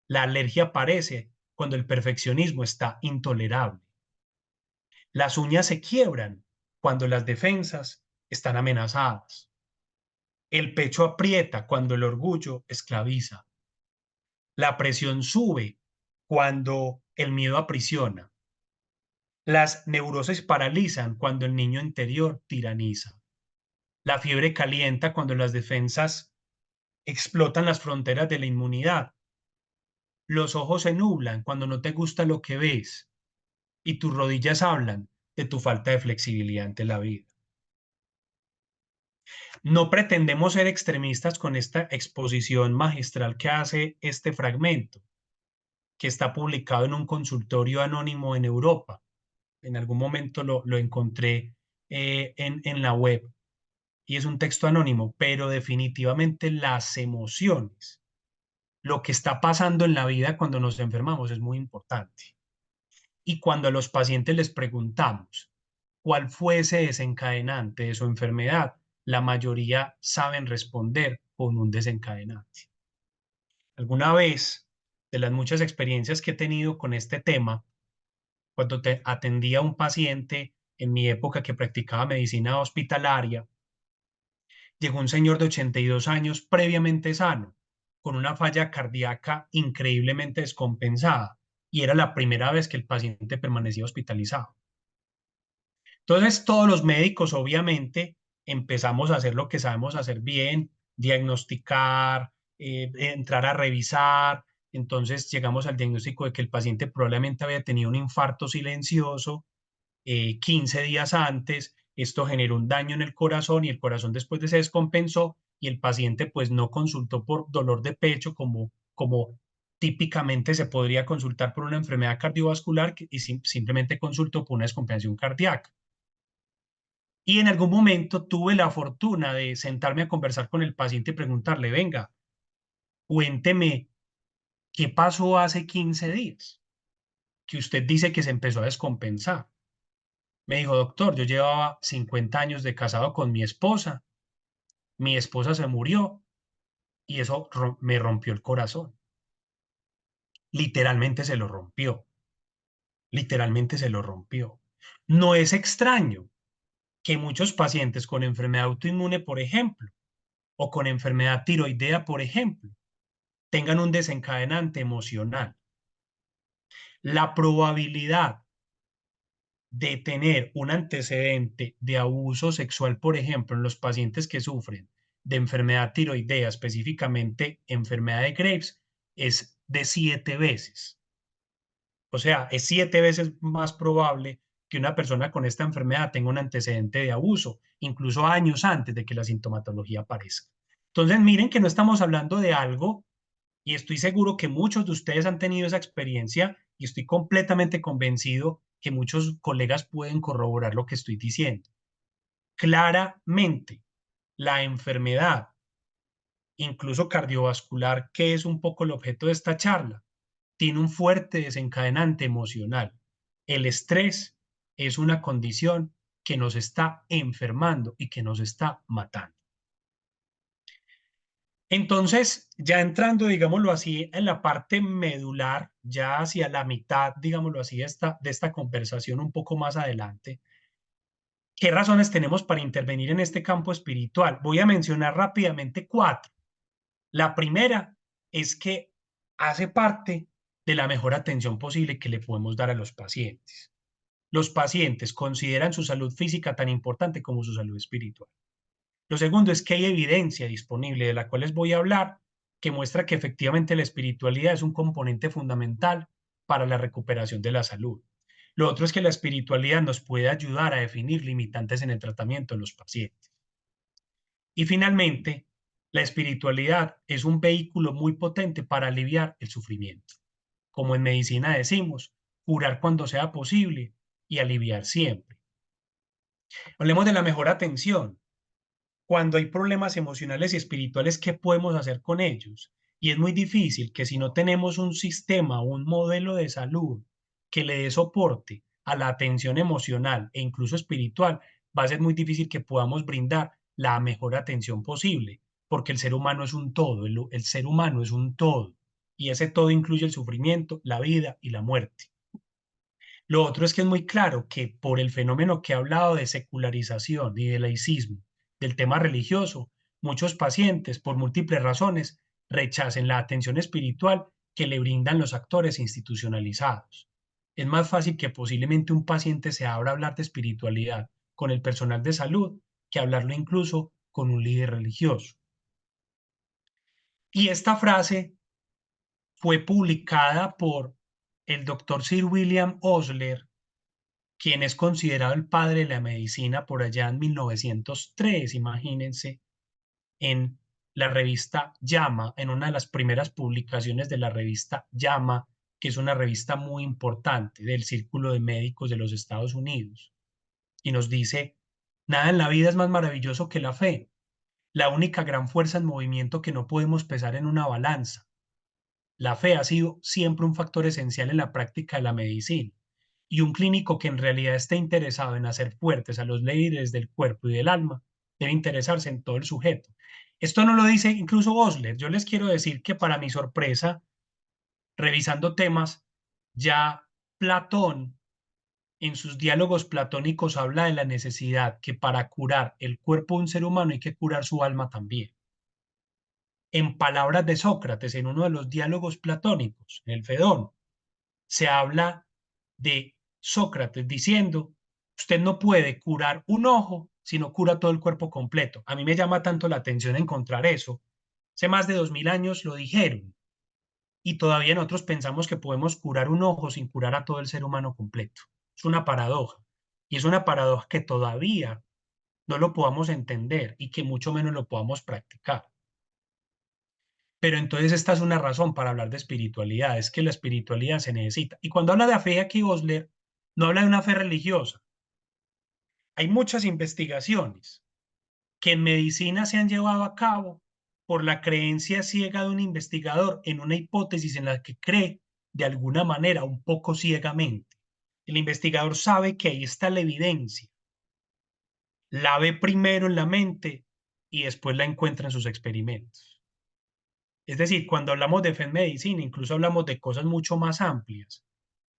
La alergia aparece cuando el perfeccionismo está intolerable. Las uñas se quiebran cuando las defensas están amenazadas. El pecho aprieta cuando el orgullo esclaviza. La presión sube cuando el miedo aprisiona. Las neurosis paralizan cuando el niño interior tiraniza. La fiebre calienta cuando las defensas explotan las fronteras de la inmunidad. Los ojos se nublan cuando no te gusta lo que ves y tus rodillas hablan de tu falta de flexibilidad ante la vida. No pretendemos ser extremistas con esta exposición magistral que hace este fragmento, que está publicado en un consultorio anónimo en Europa. En algún momento lo encontré en la web y es un texto anónimo, pero definitivamente las emociones, lo que está pasando en la vida cuando nos enfermamos es muy importante. Y cuando a los pacientes les preguntamos cuál fue ese desencadenante de su enfermedad, la mayoría saben responder con un desencadenante. Alguna vez, de las muchas experiencias que he tenido con este tema, cuando atendía a un paciente en mi época que practicaba medicina hospitalaria, llegó un señor de 82 años previamente sano, con una falla cardíaca increíblemente descompensada, y era la primera vez que el paciente permanecía hospitalizado. Entonces, todos los médicos, obviamente, empezamos a hacer lo que sabemos hacer bien, diagnosticar, entrar a revisar. Entonces, llegamos al diagnóstico de que el paciente probablemente había tenido un infarto silencioso 15 días antes. Esto generó un daño en el corazón y el corazón después se descompensó y el paciente pues no consultó por dolor de pecho como típicamente se podría consultar por una enfermedad cardiovascular y simplemente consultó por una descompensación cardíaca. Y en algún momento tuve la fortuna de sentarme a conversar con el paciente y preguntarle, venga, cuénteme, ¿qué pasó hace 15 días? Que usted dice que se empezó a descompensar. Me dijo, doctor, yo llevaba 50 años de casado con mi esposa se murió y eso me rompió el corazón. literalmente se lo rompió, literalmente se lo rompió. No es extraño que muchos pacientes con enfermedad autoinmune, por ejemplo, o con enfermedad tiroidea, por ejemplo, tengan un desencadenante emocional. La probabilidad de tener un antecedente de abuso sexual, por ejemplo, en los pacientes que sufren de enfermedad tiroidea, específicamente enfermedad de Graves, es de 7 veces. O sea, es 7 veces más probable que una persona con esta enfermedad tenga un antecedente de abuso, incluso años antes de que la sintomatología aparezca. Entonces, miren que no estamos hablando de algo, y estoy seguro que muchos de ustedes han tenido esa experiencia, y estoy completamente convencido que muchos colegas pueden corroborar lo que estoy diciendo. Claramente, la enfermedad, incluso cardiovascular, que es un poco el objeto de esta charla, tiene un fuerte desencadenante emocional. El estrés es una condición que nos está enfermando y que nos está matando. Entonces, ya entrando, digámoslo así, en la parte medular, ya hacia la mitad, digámoslo así, de esta conversación un poco más adelante, ¿qué razones tenemos para intervenir en este campo espiritual? Voy a mencionar rápidamente 4. La primera es que hace parte de la mejor atención posible que le podemos dar a los pacientes. Los pacientes consideran su salud física tan importante como su salud espiritual. Lo segundo es que hay evidencia disponible de la cual les voy a hablar que muestra que efectivamente la espiritualidad es un componente fundamental para la recuperación de la salud. Lo otro es que la espiritualidad nos puede ayudar a definir limitantes en el tratamiento de los pacientes. Y finalmente, la espiritualidad es un vehículo muy potente para aliviar el sufrimiento. Como en medicina decimos, curar cuando sea posible y aliviar siempre. Hablemos de la mejor atención. Cuando hay problemas emocionales y espirituales, ¿qué podemos hacer con ellos? Y es muy difícil que si no tenemos un sistema, un modelo de salud que le dé soporte a la atención emocional e incluso espiritual, va a ser muy difícil que podamos brindar la mejor atención posible, porque el ser humano es un todo, el ser humano es un todo, y ese todo incluye el sufrimiento, la vida y la muerte. Lo otro es que es muy claro que por el fenómeno que he hablado de secularización y de laicismo del tema religioso, muchos pacientes, por múltiples razones, rechacen la atención espiritual que le brindan los actores institucionalizados. Es más fácil que posiblemente un paciente se abra a hablar de espiritualidad con el personal de salud que hablarlo incluso con un líder religioso. Y esta frase fue publicada por el doctor Sir William Osler, quien es considerado el padre de la medicina por allá en 1903, imagínense, en la revista JAMA, en una de las primeras publicaciones de la revista JAMA, que es una revista muy importante del Círculo de Médicos de los Estados Unidos. Y nos dice, nada en la vida es más maravilloso que la fe, la única gran fuerza en movimiento que no podemos pesar en una balanza. La fe ha sido siempre un factor esencial en la práctica de la medicina, y un clínico que en realidad esté interesado en hacer fuertes a los líderes del cuerpo y del alma debe interesarse en todo el sujeto. Esto no lo dice incluso Osler. Yo les quiero decir que para mi sorpresa, revisando temas, ya Platón en sus diálogos platónicos habla de la necesidad que para curar el cuerpo de un ser humano hay que curar su alma también. En palabras de Sócrates, en uno de los diálogos platónicos, en el Fedón, se habla de Sócrates diciendo, usted no puede curar un ojo si no cura todo el cuerpo completo. A mí me llama tanto la atención encontrar eso. Hace más de 2000 años lo dijeron y todavía nosotros pensamos que podemos curar un ojo sin curar a todo el ser humano completo. Es una paradoja y es una paradoja que todavía no lo podamos entender y que mucho menos lo podamos practicar. Pero entonces esta es una razón para hablar de espiritualidad, es que la espiritualidad se necesita. Y cuando habla de fe aquí Osler, no habla de una fe religiosa. Hay muchas investigaciones que en medicina se han llevado a cabo por la creencia ciega de un investigador en una hipótesis en la que cree de alguna manera un poco ciegamente. El investigador sabe que ahí está la evidencia, la ve primero en la mente y después la encuentra en sus experimentos. Es decir, cuando hablamos de fe en medicina, incluso hablamos de cosas mucho más amplias,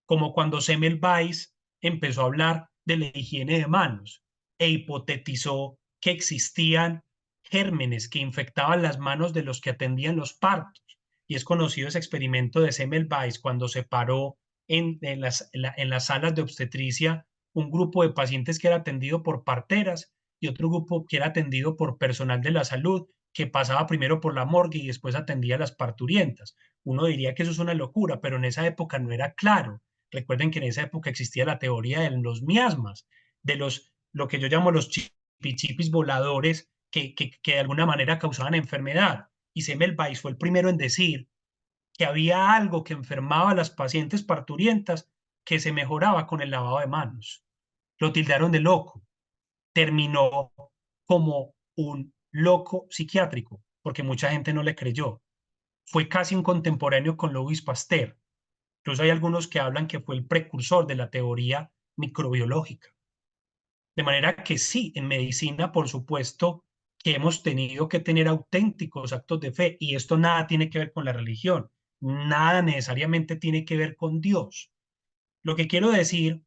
como cuando Semmelweis empezó a hablar de la higiene de manos e hipotetizó que existían gérmenes que infectaban las manos de los que atendían los partos. Y es conocido ese experimento de Semmelweis cuando separó en las salas de obstetricia un grupo de pacientes que era atendido por parteras y otro grupo que era atendido por personal de la salud que pasaba primero por la morgue y después atendía a las parturientas. Uno diría que eso es una locura, pero en esa época no era claro. Recuerden que en esa época existía la teoría de los miasmas, de lo que yo llamo los chipichipis voladores que de alguna manera causaban enfermedad. Y Semmelweis fue el primero en decir que había algo que enfermaba a las pacientes parturientas que se mejoraba con el lavado de manos. Lo tildaron de loco. Terminó como un loco psiquiátrico, porque mucha gente no le creyó. Fue casi un contemporáneo con Louis Pasteur. Incluso hay algunos que hablan que fue el precursor de la teoría microbiológica. De manera que sí, en medicina, por supuesto, que hemos tenido que tener auténticos actos de fe y esto nada tiene que ver con la religión, nada necesariamente tiene que ver con Dios. Lo que quiero decir,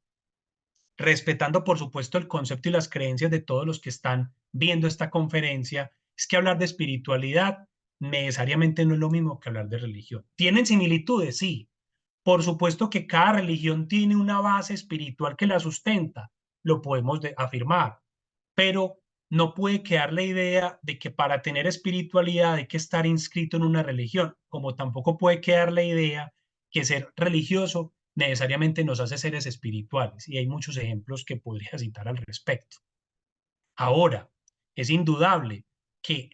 respetando por supuesto el concepto y las creencias de todos los que están viendo esta conferencia, es que hablar de espiritualidad necesariamente no es lo mismo que hablar de religión. ¿Tienen similitudes? Sí. Por supuesto que cada religión tiene una base espiritual que la sustenta, lo podemos afirmar, pero no puede quedar la idea de que para tener espiritualidad hay que estar inscrito en una religión, como tampoco puede quedar la idea que ser religioso necesariamente nos hace seres espirituales, y hay muchos ejemplos que podría citar al respecto. Ahora, es indudable que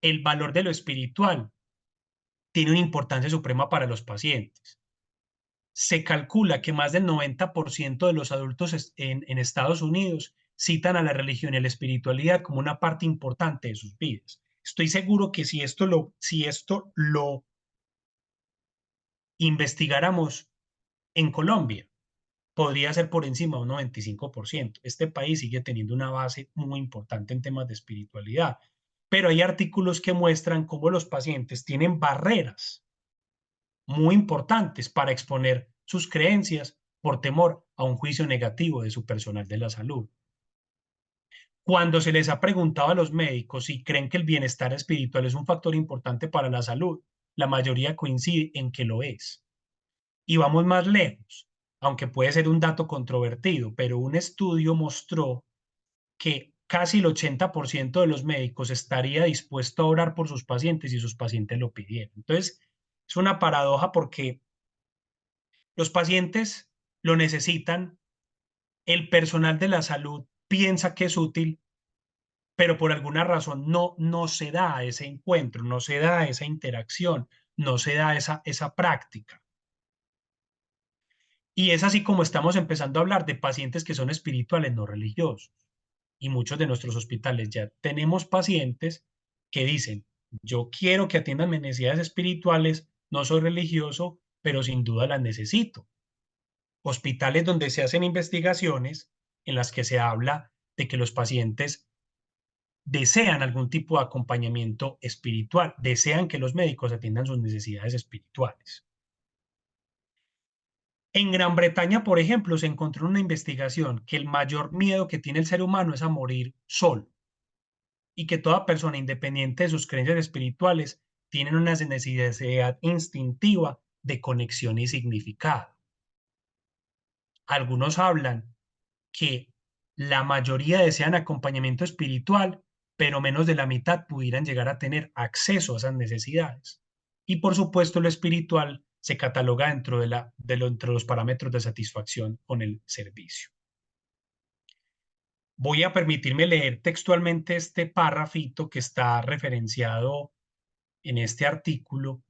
el valor de lo espiritual tiene una importancia suprema para los pacientes. Se calcula que más del 90% de los adultos en Estados Unidos citan a la religión y a la espiritualidad como una parte importante de sus vidas. Estoy seguro que si esto lo investigáramos en Colombia, podría ser por encima de un 95%. Este país sigue teniendo una base muy importante en temas de espiritualidad, pero hay artículos que muestran cómo los pacientes tienen barreras muy importantes para exponer sus creencias por temor a un juicio negativo de su personal de la salud. Cuando se les ha preguntado a los médicos si creen que el bienestar espiritual es un factor importante para la salud, la mayoría coincide en que lo es. Y vamos más lejos, aunque puede ser un dato controvertido, pero un estudio mostró que casi el 80% de los médicos estaría dispuesto a orar por sus pacientes si sus pacientes lo pidieran. Entonces, es una paradoja porque los pacientes lo necesitan, el personal de la salud piensa que es útil, pero por alguna razón no se da ese encuentro, no se da esa interacción, no se da esa práctica. Y es así como estamos empezando a hablar de pacientes que son espirituales, no religiosos. Y muchos de nuestros hospitales ya tenemos pacientes que dicen, yo quiero que atiendan mis necesidades espirituales, no soy religioso, pero sin duda las necesito. Hospitales donde se hacen investigaciones en las que se habla de que los pacientes desean algún tipo de acompañamiento espiritual, desean que los médicos atiendan sus necesidades espirituales. En Gran Bretaña, por ejemplo, se encontró en una investigación que el mayor miedo que tiene el ser humano es a morir solo y que toda persona, independiente de sus creencias espirituales, tiene una necesidad instintiva de conexión y significado. Algunos hablan que la mayoría desean acompañamiento espiritual, pero menos de la mitad pudieran llegar a tener acceso a esas necesidades. Y por supuesto, lo espiritual se cataloga dentro de los parámetros de satisfacción con el servicio. Voy a permitirme leer textualmente este párrafito que está referenciado en este artículo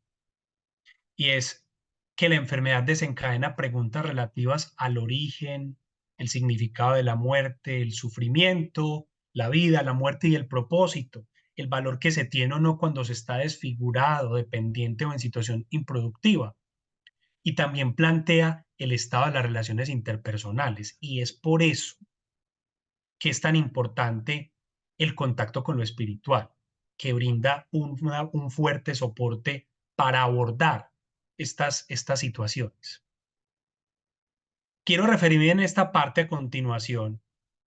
y es que la enfermedad desencadena preguntas relativas al origen, el significado de la muerte, el sufrimiento, la vida, la muerte y el propósito, el valor que se tiene o no cuando se está desfigurado, dependiente o en situación improductiva. Y también plantea el estado de las relaciones interpersonales. Y es por eso que es tan importante el contacto con lo espiritual. que brinda un fuerte soporte para abordar estas situaciones. Quiero referirme en esta parte a continuación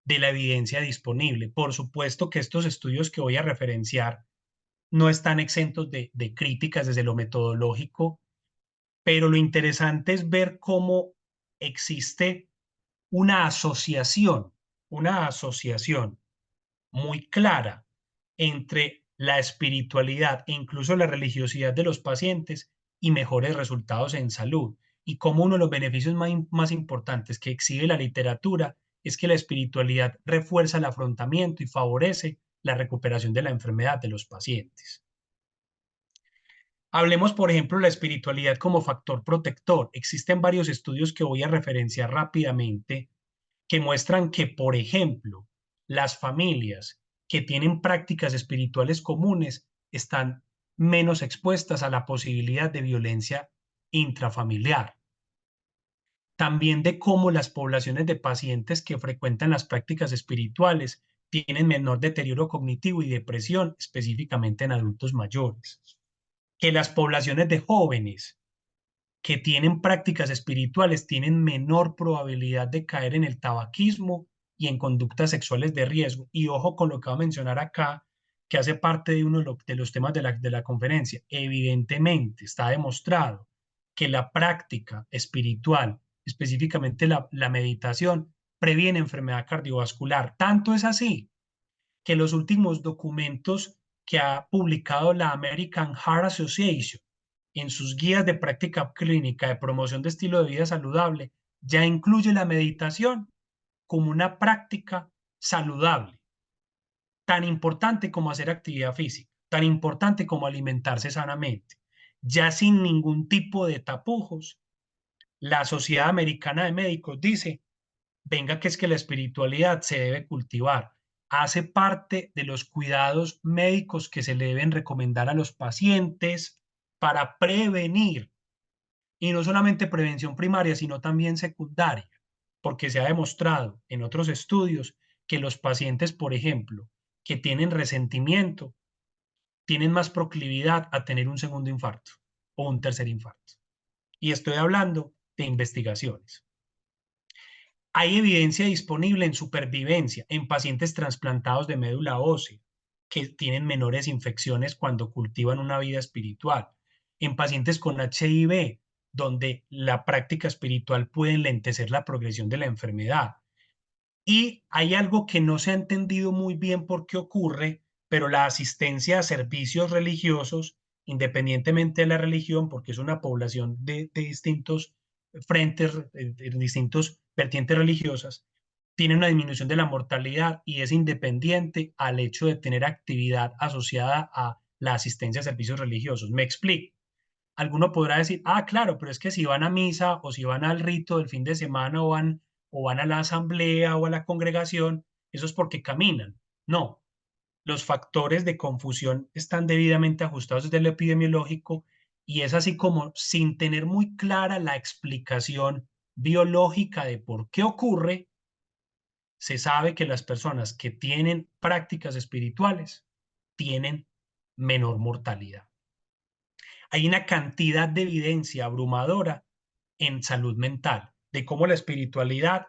de la evidencia disponible. Por supuesto que estos estudios que voy a referenciar no están exentos de críticas desde lo metodológico, pero lo interesante es ver cómo existe una asociación muy clara entre la espiritualidad e incluso la religiosidad de los pacientes y mejores resultados en salud. Y como uno de los beneficios más importantes que exhibe la literatura es que la espiritualidad refuerza el afrontamiento y favorece la recuperación de la enfermedad de los pacientes. Hablemos, por ejemplo, de la espiritualidad como factor protector. Existen varios estudios que voy a referenciar rápidamente que muestran que, por ejemplo, las familias que tienen prácticas espirituales comunes están menos expuestas a la posibilidad de violencia intrafamiliar. También de cómo las poblaciones de pacientes que frecuentan las prácticas espirituales tienen menor deterioro cognitivo y depresión, específicamente en adultos mayores. Que las poblaciones de jóvenes que tienen prácticas espirituales tienen menor probabilidad de caer en el tabaquismo y en conductas sexuales de riesgo. Y ojo con lo que voy a mencionar acá, que hace parte de uno de los temas de la conferencia. Evidentemente está demostrado que la práctica espiritual, específicamente la meditación, previene enfermedad cardiovascular. Tanto es así que los últimos documentos que ha publicado la American Heart Association en sus guías de práctica clínica de promoción de estilo de vida saludable ya incluye la meditación como una práctica saludable, tan importante como hacer actividad física, tan importante como alimentarse sanamente. Ya sin ningún tipo de tapujos, la Sociedad Americana de Médicos dice, venga que es que la espiritualidad se debe cultivar, hace parte de los cuidados médicos que se le deben recomendar a los pacientes para prevenir, y no solamente prevención primaria, sino también secundaria, porque se ha demostrado en otros estudios que los pacientes, por ejemplo, que tienen resentimiento, tienen más proclividad a tener un segundo infarto o un tercer infarto. Y estoy hablando de investigaciones. Hay evidencia disponible en supervivencia en pacientes trasplantados de médula ósea que tienen menores infecciones cuando cultivan una vida espiritual, en pacientes con HIV, donde la práctica espiritual puede enlentecer la progresión de la enfermedad. Y hay algo que no se ha entendido muy bien por qué ocurre, pero la asistencia a servicios religiosos, independientemente de la religión, porque es una población de distintos frentes, de distintos vertientes religiosas, tiene una disminución de la mortalidad y es independiente al hecho de tener actividad asociada a la asistencia a servicios religiosos. Me explico. Alguno podrá decir, ah, claro, pero es que si van a misa o si van al rito del fin de semana o van a la asamblea o a la congregación, eso es porque caminan. No, los factores de confusión están debidamente ajustados desde lo epidemiológico y es así como sin tener muy clara la explicación biológica de por qué ocurre, se sabe que las personas que tienen prácticas espirituales tienen menor mortalidad. Hay una cantidad de evidencia abrumadora en salud mental de cómo la espiritualidad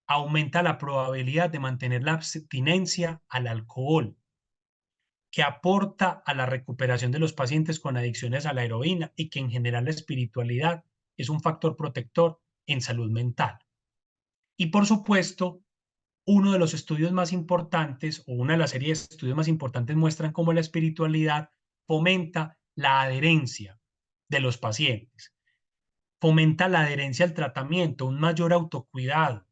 aumenta la probabilidad de mantener la abstinencia al alcohol, que aporta a la recuperación de los pacientes con adicciones a la heroína y que en general la espiritualidad es un factor protector en salud mental. Y por supuesto, uno de los estudios más importantes o una de las series de estudios más importantes muestran cómo la espiritualidad fomenta la adherencia de los pacientes, fomenta la adherencia al tratamiento, un mayor autocuidado,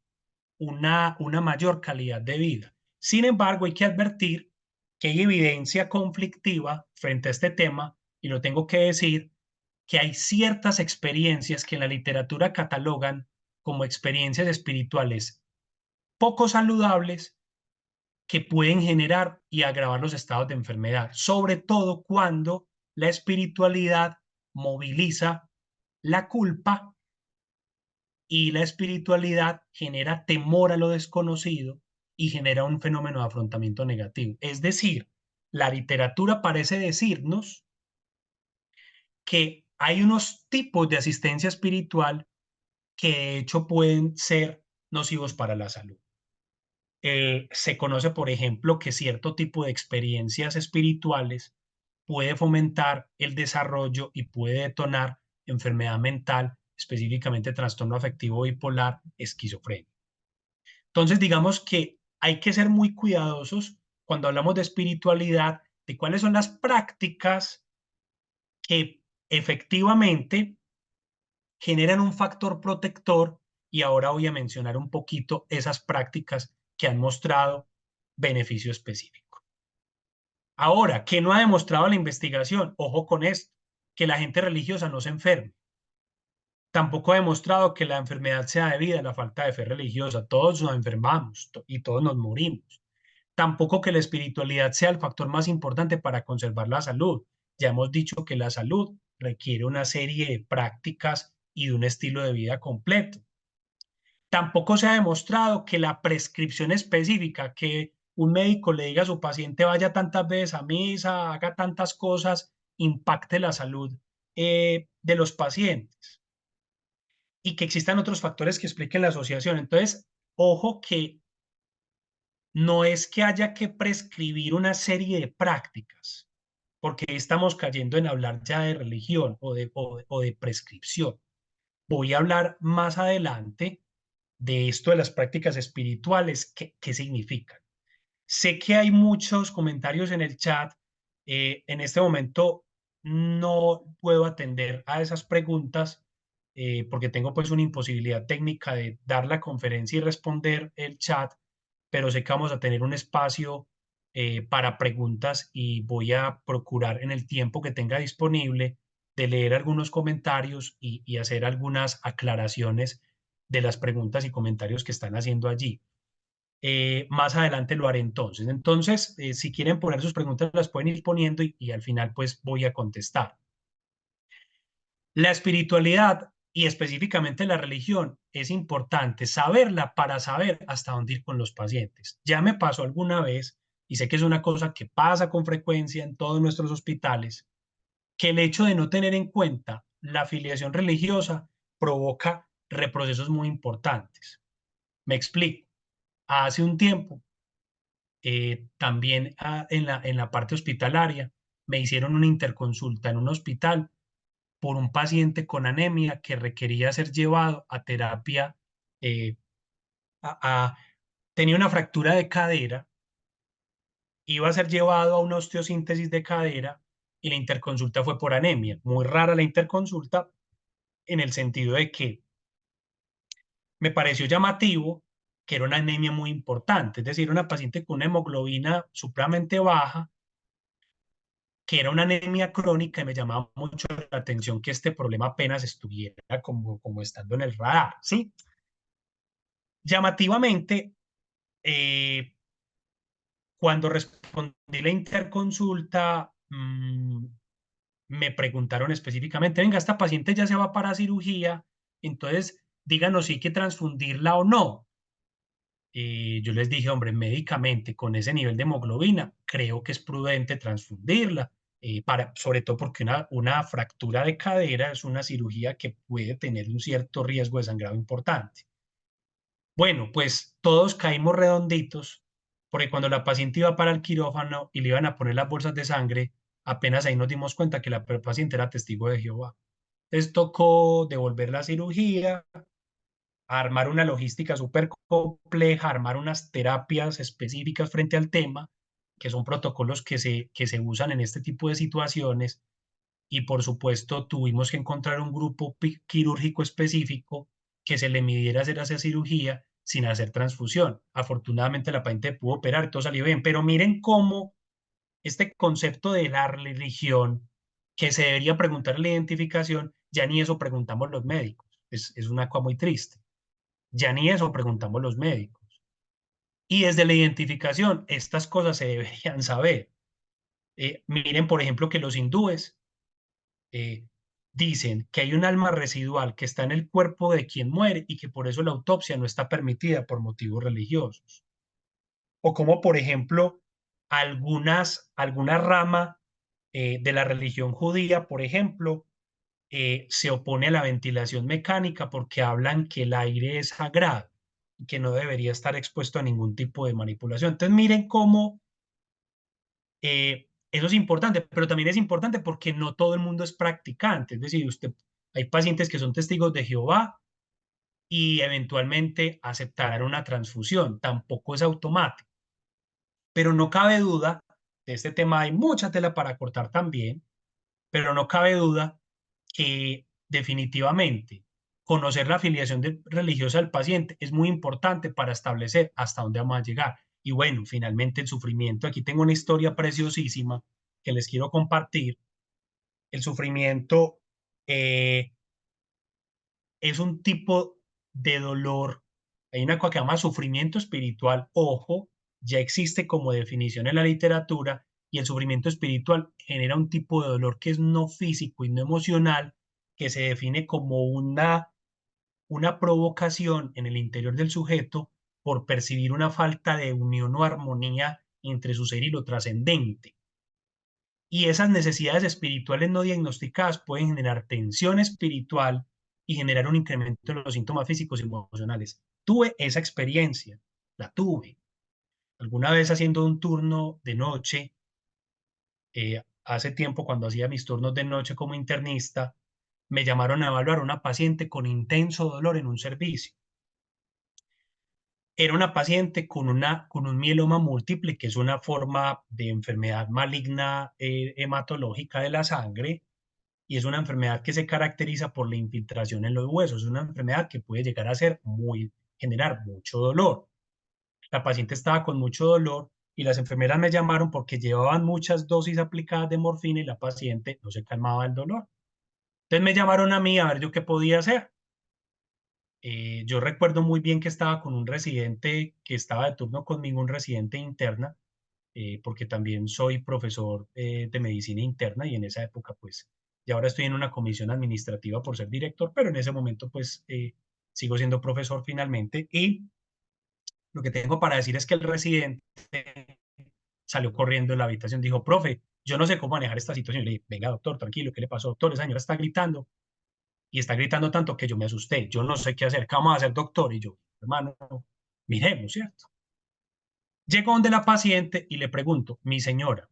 una mayor calidad de vida. Sin embargo, hay que advertir que hay evidencia conflictiva frente a este tema, y lo tengo que decir, que hay ciertas experiencias que en la literatura catalogan como experiencias espirituales poco saludables que pueden generar y agravar los estados de enfermedad, sobre todo cuando la espiritualidad moviliza la culpa y la espiritualidad genera temor a lo desconocido y genera un fenómeno de afrontamiento negativo. Es decir, la literatura parece decirnos que hay unos tipos de asistencia espiritual que de hecho pueden ser nocivos para la salud. Se conoce, por ejemplo, que cierto tipo de experiencias espirituales puede fomentar el desarrollo y puede detonar enfermedad mental, específicamente trastorno afectivo bipolar, esquizofrenia. Entonces, digamos que hay que ser muy cuidadosos cuando hablamos de espiritualidad, de cuáles son las prácticas que efectivamente generan un factor protector, y ahora voy a mencionar un poquito esas prácticas que han mostrado beneficio específico. Ahora, ¿qué no ha demostrado la investigación? Ojo con esto, que la gente religiosa no se enferme. Tampoco ha demostrado que la enfermedad sea debida a la falta de fe religiosa. Todos nos enfermamos y todos nos morimos. Tampoco que la espiritualidad sea el factor más importante para conservar la salud. Ya hemos dicho que la salud requiere una serie de prácticas y de un estilo de vida completo. Tampoco se ha demostrado que la prescripción específica, que un médico le diga a su paciente vaya tantas veces a misa, haga tantas cosas, impacte la salud de los pacientes, y que existan otros factores que expliquen la asociación. Entonces, ojo que no es que haya que prescribir una serie de prácticas, porque estamos cayendo en hablar ya de religión o de prescripción. Voy a hablar más adelante de esto de las prácticas espirituales, ¿qué significan? Sé que hay muchos comentarios en el chat. En este momento no puedo atender a esas preguntas porque tengo pues una imposibilidad técnica de dar la conferencia y responder el chat, pero sé que vamos a tener un espacio para preguntas y voy a procurar en el tiempo que tenga disponible de leer algunos comentarios y hacer algunas aclaraciones de las preguntas y comentarios que están haciendo allí. Más adelante lo haré entonces. Entonces, si quieren poner sus preguntas, las pueden ir poniendo y al final pues voy a contestar. La espiritualidad y específicamente la religión es importante saberla para saber hasta dónde ir con los pacientes. Ya me pasó alguna vez, y sé que es una cosa que pasa con frecuencia en todos nuestros hospitales, que el hecho de no tener en cuenta la afiliación religiosa provoca reprocesos muy importantes. Me explico. Hace un tiempo, también en la parte hospitalaria, me hicieron una interconsulta en un hospital por un paciente con anemia que requería ser llevado a terapia. eh, a- Tenía una fractura de cadera, iba a ser llevado a una osteosíntesis de cadera y la interconsulta fue por anemia. Muy rara la interconsulta en el sentido de que me pareció llamativo que era una anemia muy importante, es decir, una paciente con una hemoglobina supremamente baja, que era una anemia crónica, y me llamaba mucho la atención que este problema apenas estuviera como estando en el radar, ¿sí? Llamativamente, eh, cuando respondí la interconsulta, me preguntaron específicamente, venga, esta paciente ya se va para cirugía, entonces díganos si hay que transfundirla o no. Yo les dije, hombre, médicamente, con ese nivel de hemoglobina, creo que es prudente transfundirla, sobre todo porque una fractura de cadera es una cirugía que puede tener un cierto riesgo de sangrado importante. Bueno, pues todos caímos redonditos, porque cuando la paciente iba para el quirófano y le iban a poner las bolsas de sangre, apenas ahí nos dimos cuenta que la paciente era testigo de Jehová. Entonces tocó devolver la cirugía, armar una logística súper compleja, armar unas terapias específicas frente al tema, que son protocolos que se usan en este tipo de situaciones. Y por supuesto, tuvimos que encontrar un grupo quirúrgico específico que se le midiera hacer esa cirugía sin hacer transfusión. Afortunadamente, la paciente pudo operar, todo salió bien. Pero miren cómo este concepto de la religión, que se debería preguntar en la identificación, ya ni eso preguntamos los médicos. Es una cosa muy triste. Ya ni eso preguntamos los médicos. Y desde la identificación, estas cosas se deberían saber. Miren, por ejemplo, que los hindúes eh, dicen que hay un alma residual que está en el cuerpo de quien muere y que por eso la autopsia no está permitida por motivos religiosos. O como, por ejemplo, alguna rama de la religión judía, por ejemplo, se opone a la ventilación mecánica porque hablan que el aire es sagrado y que no debería estar expuesto a ningún tipo de manipulación. Entonces, miren cómo eso es importante, pero también es importante porque no todo el mundo es practicante. Es decir, hay pacientes que son testigos de Jehová y eventualmente aceptarán una transfusión. Tampoco es automático. Pero no cabe duda, de este tema hay mucha tela para cortar también, pero no cabe duda que definitivamente conocer la afiliación religiosa del paciente es muy importante para establecer hasta dónde vamos a llegar. Y bueno, finalmente el sufrimiento. Aquí tengo una historia preciosísima que les quiero compartir. El sufrimiento eh, es un tipo de dolor. Hay una cosa que se llama sufrimiento espiritual. Ojo, ya existe como definición en la literatura y el sufrimiento espiritual genera un tipo de dolor que es no físico y no emocional, que se define como una provocación en el interior del sujeto por percibir una falta de unión o armonía entre su ser y lo trascendente. Y esas necesidades espirituales no diagnosticadas pueden generar tensión espiritual y generar un incremento de los síntomas físicos y emocionales. Tuve esa experiencia, la tuve. Alguna vez haciendo un turno de noche, hace tiempo cuando hacía mis turnos de noche como internista, me llamaron a evaluar a una paciente con intenso dolor en un servicio. Era una paciente con un mieloma múltiple, que es una forma de enfermedad maligna hematológica de la sangre, y es una enfermedad que se caracteriza por la infiltración en los huesos. Es una enfermedad que puede llegar a generar mucho dolor. La paciente estaba con mucho dolor y las enfermeras me llamaron porque llevaban muchas dosis aplicadas de morfina y la paciente no se calmaba el dolor. Entonces me llamaron a mí a ver yo qué podía hacer. Yo recuerdo muy bien que estaba con un residente que estaba de turno conmigo, un residente interna, porque también soy profesor de medicina interna y en esa época, pues, y ahora estoy en una comisión administrativa por ser director, pero en ese momento, pues, sigo siendo profesor finalmente. Y lo que tengo para decir es que el residente salió corriendo de la habitación, dijo, profe, yo no sé cómo manejar esta situación. Y le dije, venga, doctor, tranquilo, ¿qué le pasó, doctor? Esa señora está gritando y está gritando tanto que yo me asusté. Yo no sé qué hacer. ¿Qué vamos a hacer, doctor? Y yo, hermano, miremos, ¿cierto? Llego donde la paciente y le pregunto, mi señora,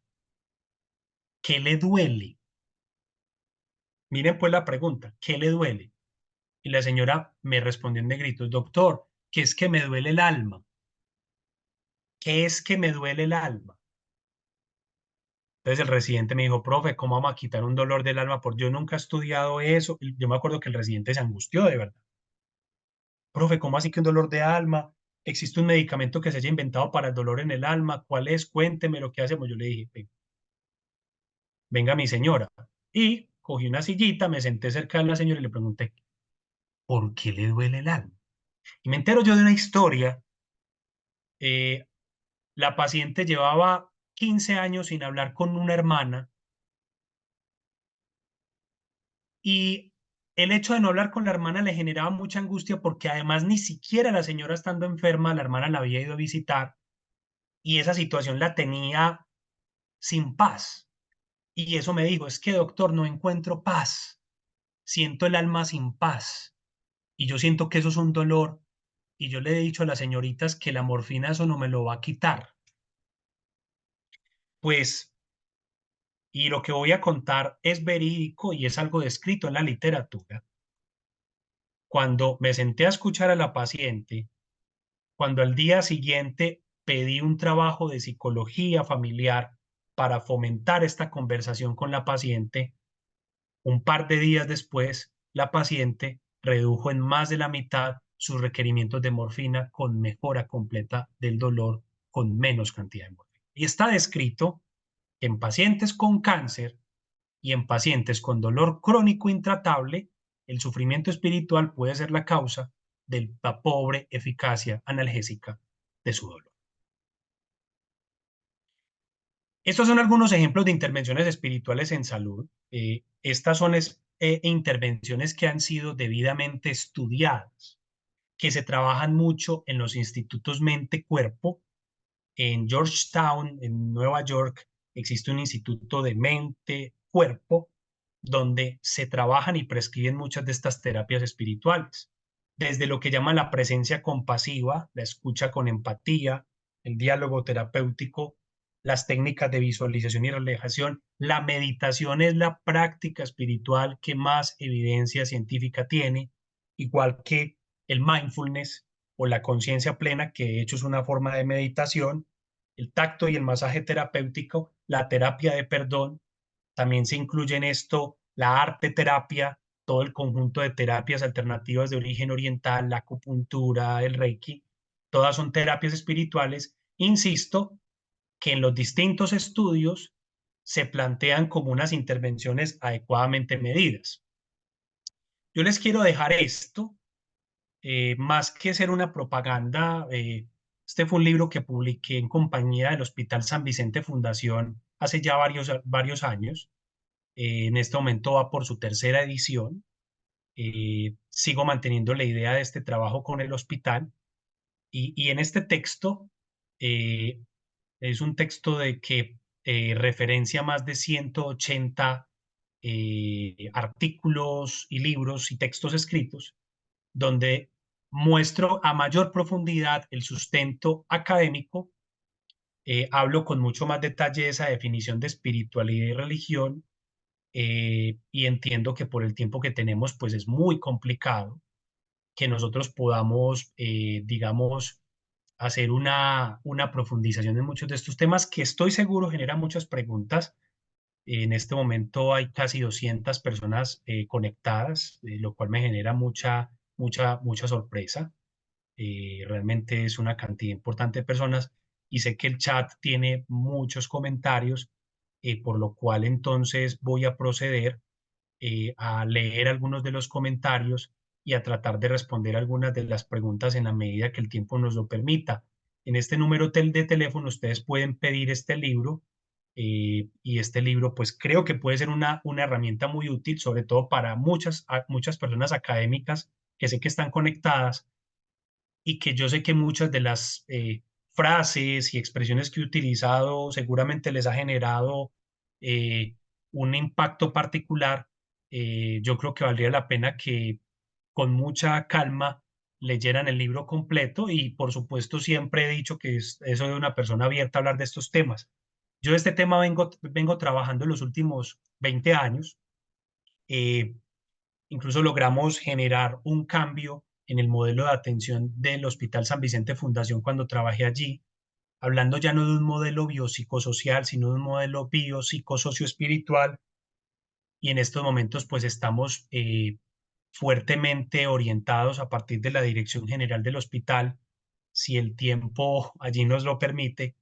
¿qué le duele? Miren pues la pregunta, ¿qué le duele? Y la señora me respondió en negrito, doctor, ¿qué es que me duele el alma? ¿Qué es que me duele el alma? Entonces el residente me dijo, profe, ¿cómo vamos a quitar un dolor del alma? Porque yo nunca he estudiado eso. Y yo me acuerdo que el residente se angustió de verdad. Profe, ¿cómo así que un dolor de alma? ¿Existe un medicamento que se haya inventado para el dolor en el alma? ¿Cuál es? Cuénteme lo que hacemos. Yo le dije, venga mi señora. Y cogí una sillita, me senté cerca de la señora y le pregunté, ¿por qué le duele el alma? Y me entero yo de una historia. eh, la paciente llevaba 15 años sin hablar con una hermana y el hecho de no hablar con la hermana le generaba mucha angustia porque además ni siquiera la señora estando enferma, la hermana la había ido a visitar y esa situación la tenía sin paz. Y eso me dijo, es que doctor, no encuentro paz, siento el alma sin paz y yo siento que eso es un dolor y yo le he dicho a las señoritas que la morfina eso no me lo va a quitar. Pues, y lo que voy a contar es verídico y es algo descrito en la literatura. Cuando me senté a escuchar a la paciente, cuando al día siguiente pedí un trabajo de psicología familiar para fomentar esta conversación con la paciente, un par de días después, la paciente redujo en más de la mitad sus requerimientos de morfina con mejora completa del dolor con menos cantidad de morfina. Y está descrito en pacientes con cáncer y en pacientes con dolor crónico intratable, el sufrimiento espiritual puede ser la causa de la pobre eficacia analgésica de su dolor. Estos son algunos ejemplos de intervenciones espirituales en salud. Estas son intervenciones que han sido debidamente estudiadas, que se trabajan mucho en los institutos mente-cuerpo, En Georgetown, en Nueva York, existe un instituto de mente-cuerpo donde se trabajan y prescriben muchas de estas terapias espirituales, desde lo que llaman la presencia compasiva, la escucha con empatía, el diálogo terapéutico, las técnicas de visualización y relajación. La meditación es la práctica espiritual que más evidencia científica tiene, igual que el mindfulness o la conciencia plena, que de hecho es una forma de meditación, el tacto y el masaje terapéutico, la terapia de perdón. También se incluye en esto la arte terapia, todo el conjunto de terapias alternativas de origen oriental, la acupuntura, el reiki. Todas son terapias espirituales. Insisto que en los distintos estudios se plantean como unas intervenciones adecuadamente medidas. Yo les quiero dejar esto, más que ser una propaganda. Este fue un libro que publiqué en compañía del Hospital San Vicente Fundación hace ya varios años. En este momento va por su tercera edición. Sigo manteniendo la idea de este trabajo con el hospital y en este texto eh, es un texto de que referencia más de 180 artículos y libros y textos escritos, donde muestro a mayor profundidad el sustento académico. Hablo con mucho más detalle de esa definición de espiritualidad y religión, y entiendo que por el tiempo que tenemos, pues es muy complicado que nosotros podamos, digamos, hacer una profundización en muchos de estos temas que estoy seguro generan muchas preguntas. En este momento hay casi 200 personas conectadas, lo cual me genera mucha sorpresa. Realmente es una cantidad importante de personas y sé que el chat tiene muchos comentarios, por lo cual entonces voy a proceder a leer algunos de los comentarios y a tratar de responder algunas de las preguntas en la medida que el tiempo nos lo permita. En este número de teléfono ustedes pueden pedir este libro, y este libro pues creo que puede ser una herramienta muy útil, sobre todo para muchas personas académicas que sé que están conectadas y que yo sé que muchas de las frases y expresiones que he utilizado seguramente les ha generado un impacto particular. Yo creo que valdría la pena que con mucha calma leyeran el libro completo y por supuesto siempre he dicho que eso de una persona abierta a hablar de estos temas. Yo de este tema vengo trabajando en los últimos 20 años. eh, Incluso logramos generar un cambio en el modelo de atención del Hospital San Vicente Fundación cuando trabajé allí, hablando ya no de un modelo biopsicosocial, sino de un modelo biopsicosocioespiritual. Y en estos momentos pues estamos fuertemente orientados a partir de la Dirección General del Hospital, si el tiempo allí nos lo permite,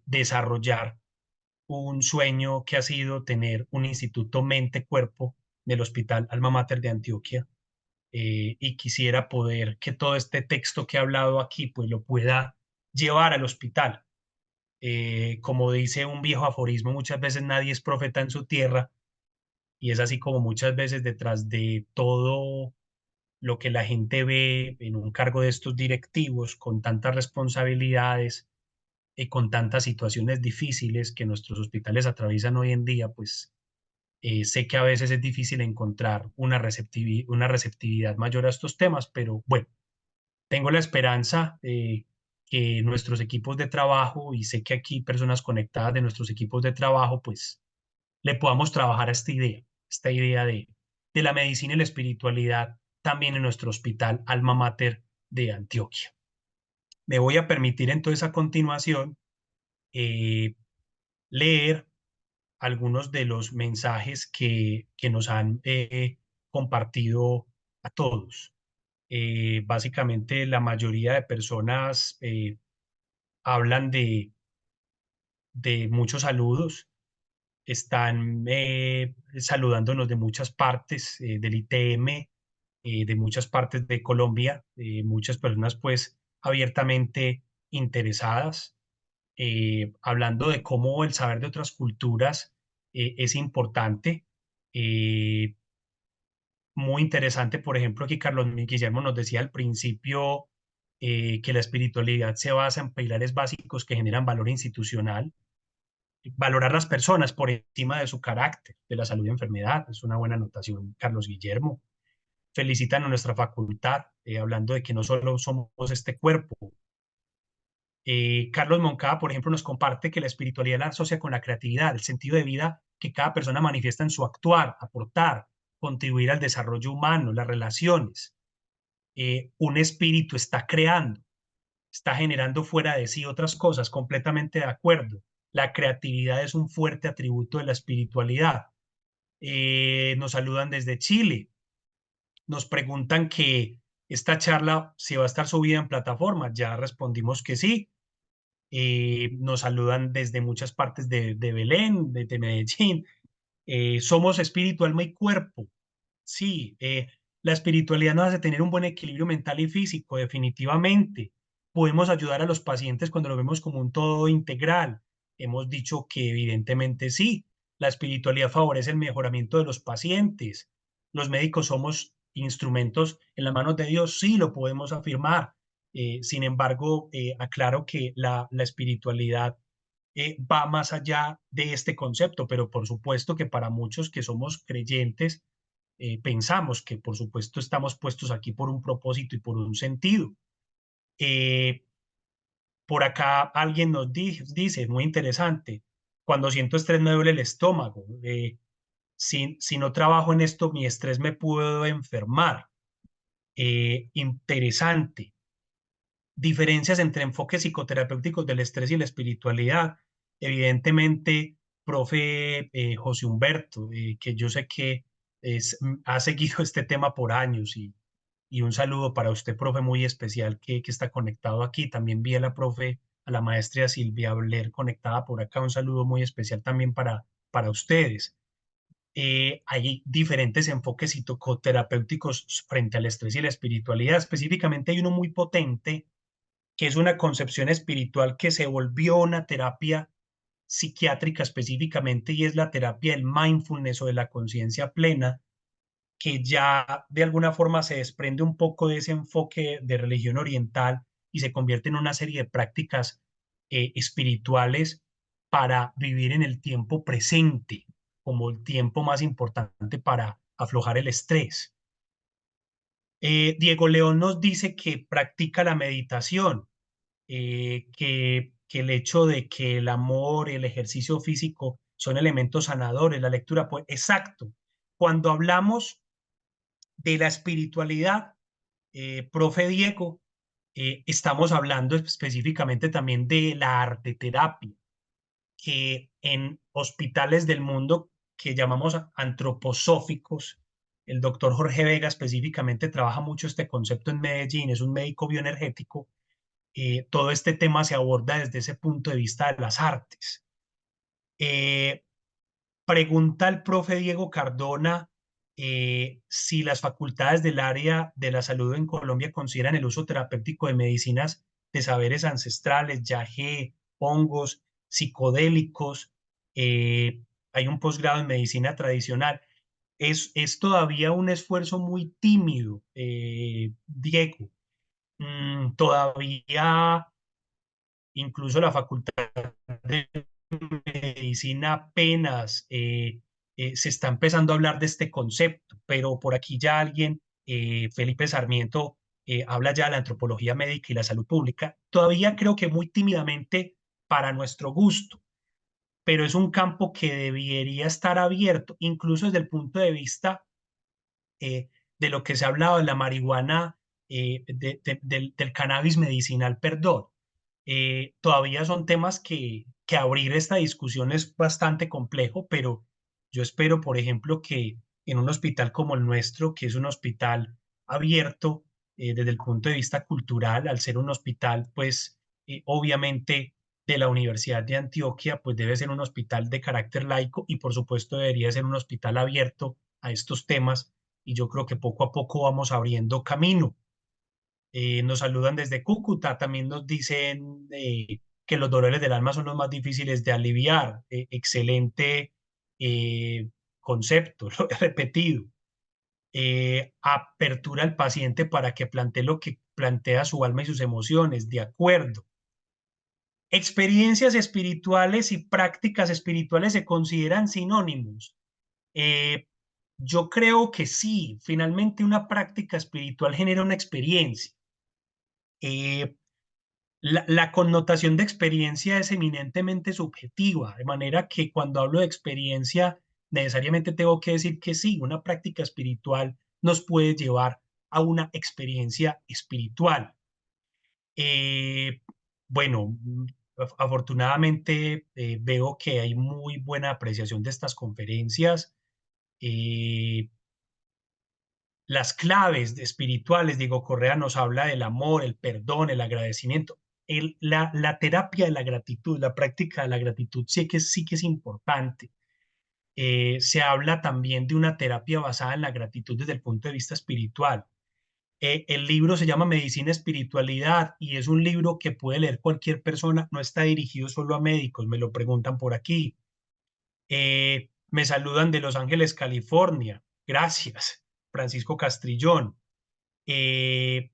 desarrollar un sueño que ha sido tener un instituto mente-cuerpo del Hospital Alma Mater de Antioquia. Y quisiera poder que todo este texto que he hablado aquí pues lo pueda llevar al hospital. Como dice un viejo aforismo, muchas veces nadie es profeta en su tierra y es así como muchas veces detrás de todo lo que la gente ve en un cargo de estos directivos con tantas responsabilidades y con tantas situaciones difíciles que nuestros hospitales atraviesan hoy en día, pues sé que a veces es difícil encontrar una receptividad mayor a estos temas, pero bueno, tengo la esperanza que nuestros equipos de trabajo, y sé que aquí personas conectadas de nuestros equipos de trabajo, pues le podamos trabajar a esta idea de la medicina y la espiritualidad también en nuestro hospital Alma Mater de Antioquia. Me voy a permitir entonces a continuación eh, leer algunos de los mensajes que nos han compartido a todos. Básicamente la mayoría de personas hablan de muchos saludos, están saludándonos de muchas partes del ITM, de muchas partes de Colombia, muchas personas pues abiertamente interesadas, hablando de cómo el saber de otras culturas es importante. Eh, Muy interesante, por ejemplo, aquí Carlos Guillermo nos decía al principio que la espiritualidad se basa en pilares básicos que generan valor institucional, valorar las personas por encima de su carácter, de la salud y enfermedad. Es una buena anotación, Carlos Guillermo. Felicitan a nuestra facultad, hablando de que no solo somos este cuerpo. Carlos Moncada, por ejemplo, nos comparte que la espiritualidad la asocia con la creatividad, el sentido de vida que cada persona manifiesta en su actuar, aportar, contribuir al desarrollo humano, las relaciones. Un espíritu está creando, está generando fuera de sí otras cosas, completamente de acuerdo. La creatividad es un fuerte atributo de la espiritualidad. Nos saludan desde Chile, nos preguntan que esta charla si va a estar subida en plataforma, ya respondimos que sí. Nos saludan desde muchas partes de Belén, de Medellín. Somos espíritu, alma y cuerpo. Sí, la espiritualidad nos hace tener un buen equilibrio mental y físico, definitivamente. Podemos ayudar a los pacientes cuando lo vemos como un todo integral. Hemos dicho que evidentemente sí, la espiritualidad favorece el mejoramiento de los pacientes. Los médicos somos instrumentos en las manos de Dios, sí, lo podemos afirmar. Sin embargo, aclaro que la espiritualidad va más allá de este concepto, pero por supuesto que para muchos que somos creyentes, pensamos que por supuesto estamos puestos aquí por un propósito y por un sentido. Eh, por acá alguien nos dice, muy interesante, cuando siento estrés me duele el estómago. Si no trabajo en esto, mi estrés me puedo enfermar. Interesante. Diferencias entre enfoques psicoterapéuticos del estrés y la espiritualidad. Evidentemente, profe José Humberto, que yo sé que ha seguido este tema por años y un saludo para usted, profe, muy especial que está conectado aquí. También vi a la profe, a la maestra Silvia Blair conectada por acá. Un saludo muy especial también para ustedes. Hay diferentes enfoques psicoterapéuticos frente al estrés y la espiritualidad. Específicamente hay uno muy potente que es una concepción espiritual que se volvió una terapia psiquiátrica específicamente y es la terapia del mindfulness o de la conciencia plena, que ya de alguna forma se desprende un poco de ese enfoque de religión oriental y se convierte en una serie de prácticas espirituales para vivir en el tiempo presente como el tiempo más importante para aflojar el estrés. Diego León nos dice que practica la meditación, que el hecho de que el amor, el ejercicio físico son elementos sanadores, la lectura, pues exacto. Cuando hablamos de la espiritualidad, profe Diego, estamos hablando específicamente también de la arteterapia, que en hospitales del mundo que llamamos antroposóficos, el doctor Jorge Vega específicamente trabaja mucho este concepto en Medellín, es un médico bioenergético. Todo este tema se aborda desde ese punto de vista de las artes. Eh, Pregunta el profe Diego Cardona si las facultades del área de la salud en Colombia consideran el uso terapéutico de medicinas de saberes ancestrales, yagé, hongos, psicodélicos. Hay un posgrado en medicina tradicional. Es todavía un esfuerzo muy tímido, Diego. Todavía incluso la Facultad de Medicina apenas se está empezando a hablar de este concepto, pero por aquí ya alguien, Felipe Sarmiento, habla ya de la antropología médica y la salud pública, todavía creo que muy tímidamente para nuestro gusto, pero es un campo que debería estar abierto, incluso desde el punto de vista de lo que se ha hablado de la marihuana, del cannabis medicinal, perdón. Todavía son temas que abrir esta discusión es bastante complejo, pero yo espero, por ejemplo, que en un hospital como el nuestro, que es un hospital abierto desde el punto de vista cultural, al ser un hospital, pues obviamente de la Universidad de Antioquia, pues debe ser un hospital de carácter laico y por supuesto debería ser un hospital abierto a estos temas y yo creo que poco a poco vamos abriendo camino. Nos saludan desde Cúcuta, también nos dicen que los dolores del alma son los más difíciles de aliviar. Excelente eh, concepto, lo he repetido. Apertura al paciente para que plantee lo que plantea su alma y sus emociones, de acuerdo. Experiencias espirituales y prácticas espirituales se consideran sinónimos. Eh, yo creo que sí, finalmente una práctica espiritual genera una experiencia. Eh, la connotación de experiencia es eminentemente subjetiva, de manera que cuando hablo de experiencia, necesariamente tengo que decir que sí, una práctica espiritual nos puede llevar a una experiencia espiritual. Eh, bueno, afortunadamente veo que hay muy buena apreciación de estas conferencias. Eh, las claves espirituales, Diego Correa nos habla del amor, el perdón, el agradecimiento. La terapia de la gratitud, la práctica de la gratitud sí que es importante. Se habla también de una terapia basada en la gratitud desde el punto de vista espiritual. El libro se llama Medicina Espiritualidad y es un libro que puede leer cualquier persona, no está dirigido solo a médicos, me lo preguntan por aquí. Me saludan de Los Ángeles, California. Gracias, Francisco Castrillón. Eh,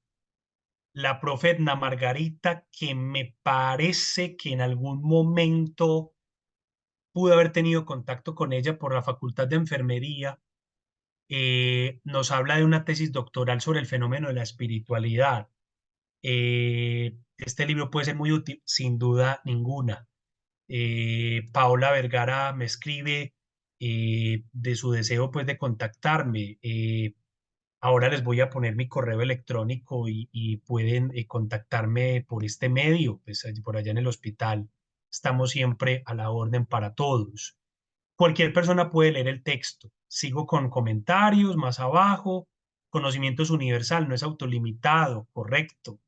la profe Edna Margarita, que me parece que en algún momento pude haber tenido contacto con ella por la Facultad de Enfermería, nos habla de una tesis doctoral sobre el fenómeno de la espiritualidad. Este libro puede ser muy útil, sin duda ninguna. Paola Vergara me escribe de su deseo pues de contactarme. Ahora les voy a poner mi correo electrónico y pueden contactarme por este medio, pues por allá en el hospital. Estamos siempre a la orden para todos. Cualquier persona puede leer el texto. Sigo con comentarios más abajo. Conocimientos universal, no es autolimitado, correcto.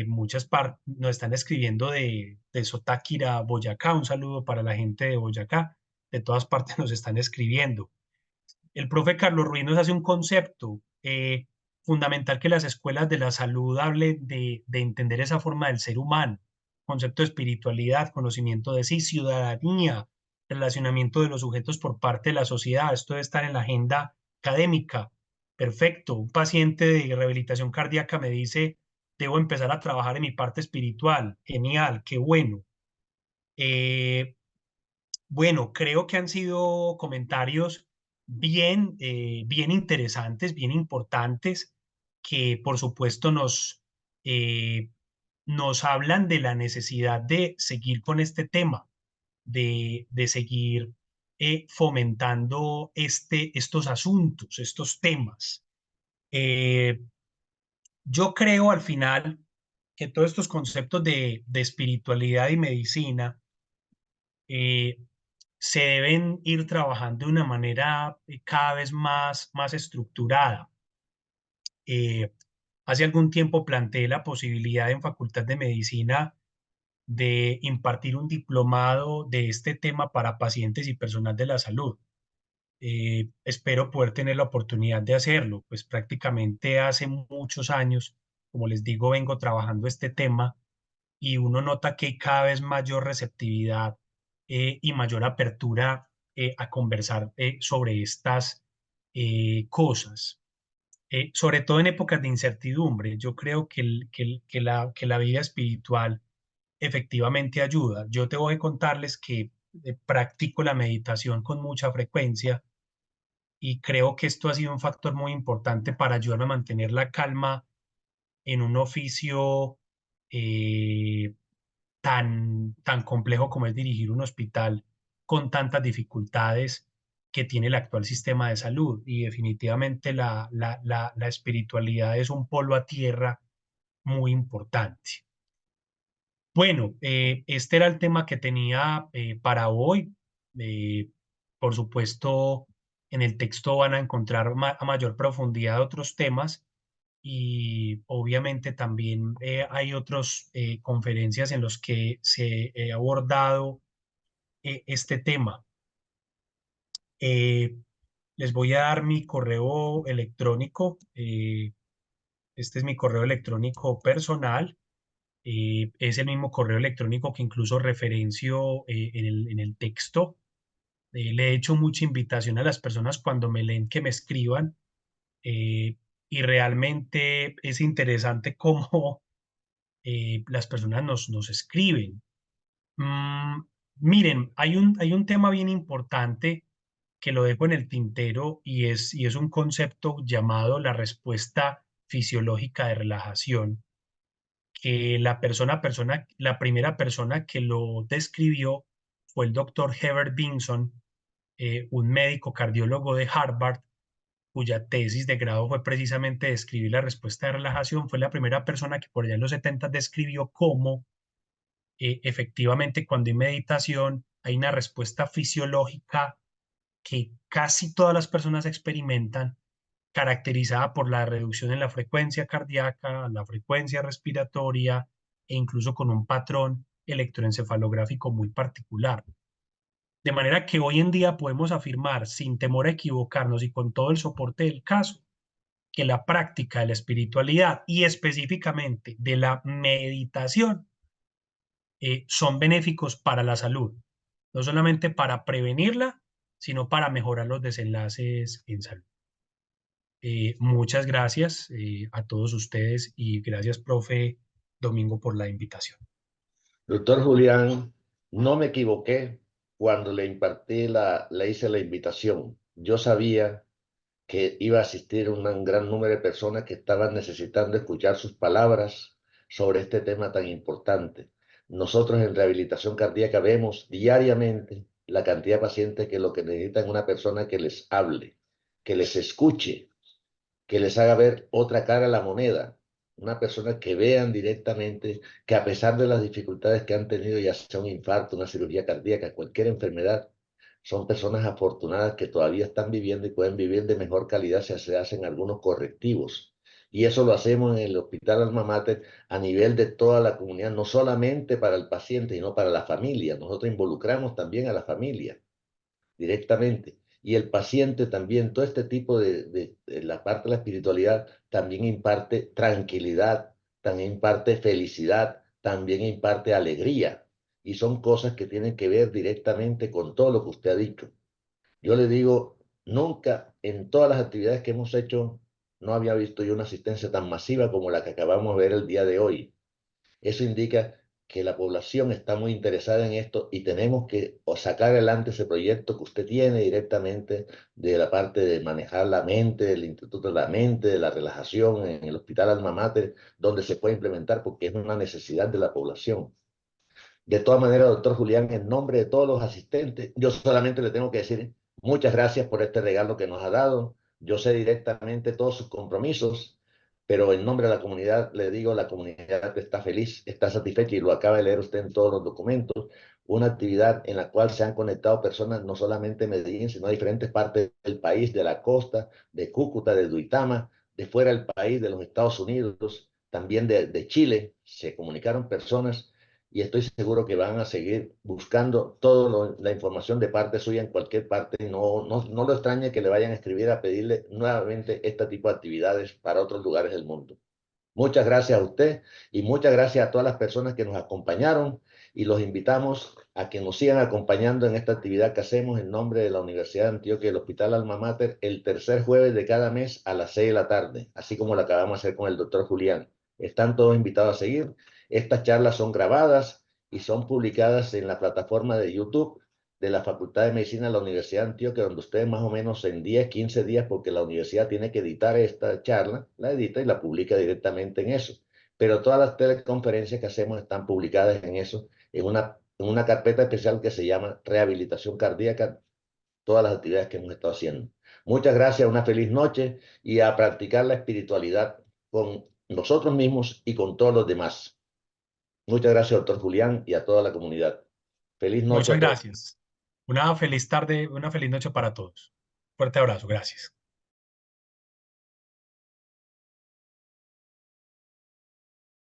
Muchas partes nos están escribiendo de Sotáquira, Boyacá. Un saludo para la gente de Boyacá. De todas partes nos están escribiendo. El profe Carlos Ruiz nos hace un concepto fundamental que las escuelas de la salud hablen de entender esa forma del ser humano. Concepto de espiritualidad, conocimiento de sí, ciudadanía, relacionamiento de los sujetos por parte de la sociedad. Esto debe estar en la agenda académica. Perfecto. Un paciente de rehabilitación cardíaca me dice, debo empezar a trabajar en mi parte espiritual. Genial, qué bueno. Eh, bueno, creo que han sido comentarios bien interesantes, bien importantes, que por supuesto eh, nos hablan de la necesidad de seguir con este tema, de seguir fomentando estos asuntos, estos temas. Eh, yo creo al final que todos estos conceptos de espiritualidad y medicina eh, se deben ir trabajando de una manera cada vez más estructurada. Eh, hace algún tiempo planteé la posibilidad en Facultad de Medicina de impartir un diplomado de este tema para pacientes y personal de la salud. Espero poder tener la oportunidad de hacerlo, pues prácticamente hace muchos años, como les digo, vengo trabajando este tema y uno nota que hay cada vez mayor receptividad y mayor apertura a conversar sobre estas cosas. Sobre todo en épocas de incertidumbre, yo creo que la vida espiritual efectivamente ayuda. Yo te voy a contarles que practico la meditación con mucha frecuencia y creo que esto ha sido un factor muy importante para ayudarme a mantener la calma en un oficio eh, tan complejo como es dirigir un hospital con tantas dificultades que tiene el actual sistema de salud. Y definitivamente la espiritualidad es un polo a tierra muy importante. Bueno, este era el tema que tenía para hoy. Eh, por supuesto, en el texto van a encontrar a mayor profundidad otros temas y obviamente también hay otras conferencias en las que se ha abordado este tema. Eh, les voy a dar mi correo electrónico. Este es mi correo electrónico personal. Es el mismo correo electrónico que incluso referencio en el texto. Le he hecho mucha invitación a las personas cuando me leen que me escriban. Eh, y realmente es interesante cómo las personas nos escriben. Mm, Miren, hay un tema bien importante que lo dejo en el tintero y es un concepto llamado la respuesta fisiológica de relajación, que la primera persona que lo describió fue el doctor Herbert Vinson, un médico cardiólogo de Harvard, cuya tesis de grado fue precisamente describir la respuesta de relajación. Fue la primera persona que por allá en los 70 describió cómo efectivamente cuando hay meditación hay una respuesta fisiológica que casi todas las personas experimentan, caracterizada por la reducción en la frecuencia cardíaca, la frecuencia respiratoria e incluso con un patrón electroencefalográfico muy particular. De manera que hoy en día podemos afirmar, sin temor a equivocarnos y con todo el soporte del caso, que la práctica de la espiritualidad y específicamente de la meditación son benéficos para la salud, no solamente para prevenirla, sino para mejorar los desenlaces en salud. Muchas gracias a todos ustedes y gracias, profe Domingo, por la invitación. Doctor Julián, no me equivoqué cuando le hice la invitación. Yo sabía que iba a asistir un gran número de personas que estaban necesitando escuchar sus palabras sobre este tema tan importante. Nosotros en rehabilitación cardíaca vemos diariamente la cantidad de pacientes que lo que necesitan es una persona que les hable, que les escuche, que les haga ver otra cara a la moneda. Una persona que vean directamente que a pesar de las dificultades que han tenido, ya sea un infarto, una cirugía cardíaca, cualquier enfermedad, son personas afortunadas que todavía están viviendo y pueden vivir de mejor calidad si se hacen algunos correctivos. Y eso lo hacemos en el Hospital Alma Mater a nivel de toda la comunidad, no solamente para el paciente, sino para la familia. Nosotros involucramos también a la familia directamente. Y el paciente también, todo este tipo de la parte de la espiritualidad también imparte tranquilidad, también imparte felicidad, también imparte alegría. Y son cosas que tienen que ver directamente con todo lo que usted ha dicho. Yo le digo, nunca en todas las actividades que hemos hecho, no había visto yo una asistencia tan masiva como la que acabamos de ver el día de hoy. Eso indica que la población está muy interesada en esto y tenemos que sacar adelante ese proyecto que usted tiene directamente de la parte de manejar la mente, del Instituto de la Mente, de la relajación en el Hospital Alma Mater, donde se puede implementar porque es una necesidad de la población. De todas maneras, doctor Julián, en nombre de todos los asistentes, yo solamente le tengo que decir muchas gracias por este regalo que nos ha dado. Yo sé directamente todos sus compromisos, pero en nombre de la comunidad le digo, la comunidad está feliz, está satisfecha y lo acaba de leer usted en todos los documentos. Una actividad en la cual se han conectado personas no solamente de Medellín, sino de diferentes partes del país, de la costa, de Cúcuta, de Duitama, de fuera del país, de los Estados Unidos, también de Chile. Se comunicaron personas y estoy seguro que van a seguir buscando toda la información de parte suya en cualquier parte. No lo extrañe que le vayan a escribir a pedirle nuevamente este tipo de actividades para otros lugares del mundo. Muchas gracias a usted y muchas gracias a todas las personas que nos acompañaron y los invitamos a que nos sigan acompañando en esta actividad que hacemos en nombre de la Universidad de Antioquia y el Hospital Alma Mater el tercer jueves de cada mes a las 6 de la tarde, así como lo acabamos de hacer con el doctor Julián. Están todos invitados a seguir. Estas charlas son grabadas y son publicadas en la plataforma de YouTube de la Facultad de Medicina de la Universidad de Antioquia, donde ustedes más o menos en 10, 15 días, porque la universidad tiene que editar esta charla, la edita y la publica directamente en eso. Pero todas las teleconferencias que hacemos están publicadas en eso, en una carpeta especial que se llama Rehabilitación Cardíaca, todas las actividades que hemos estado haciendo. Muchas gracias, una feliz noche y a practicar la espiritualidad con nosotros mismos y con todos los demás. Muchas gracias, doctor Julián, y a toda la comunidad. Feliz noche Muchas a todos. gracias. Una feliz tarde, una feliz noche para todos. Fuerte abrazo, gracias.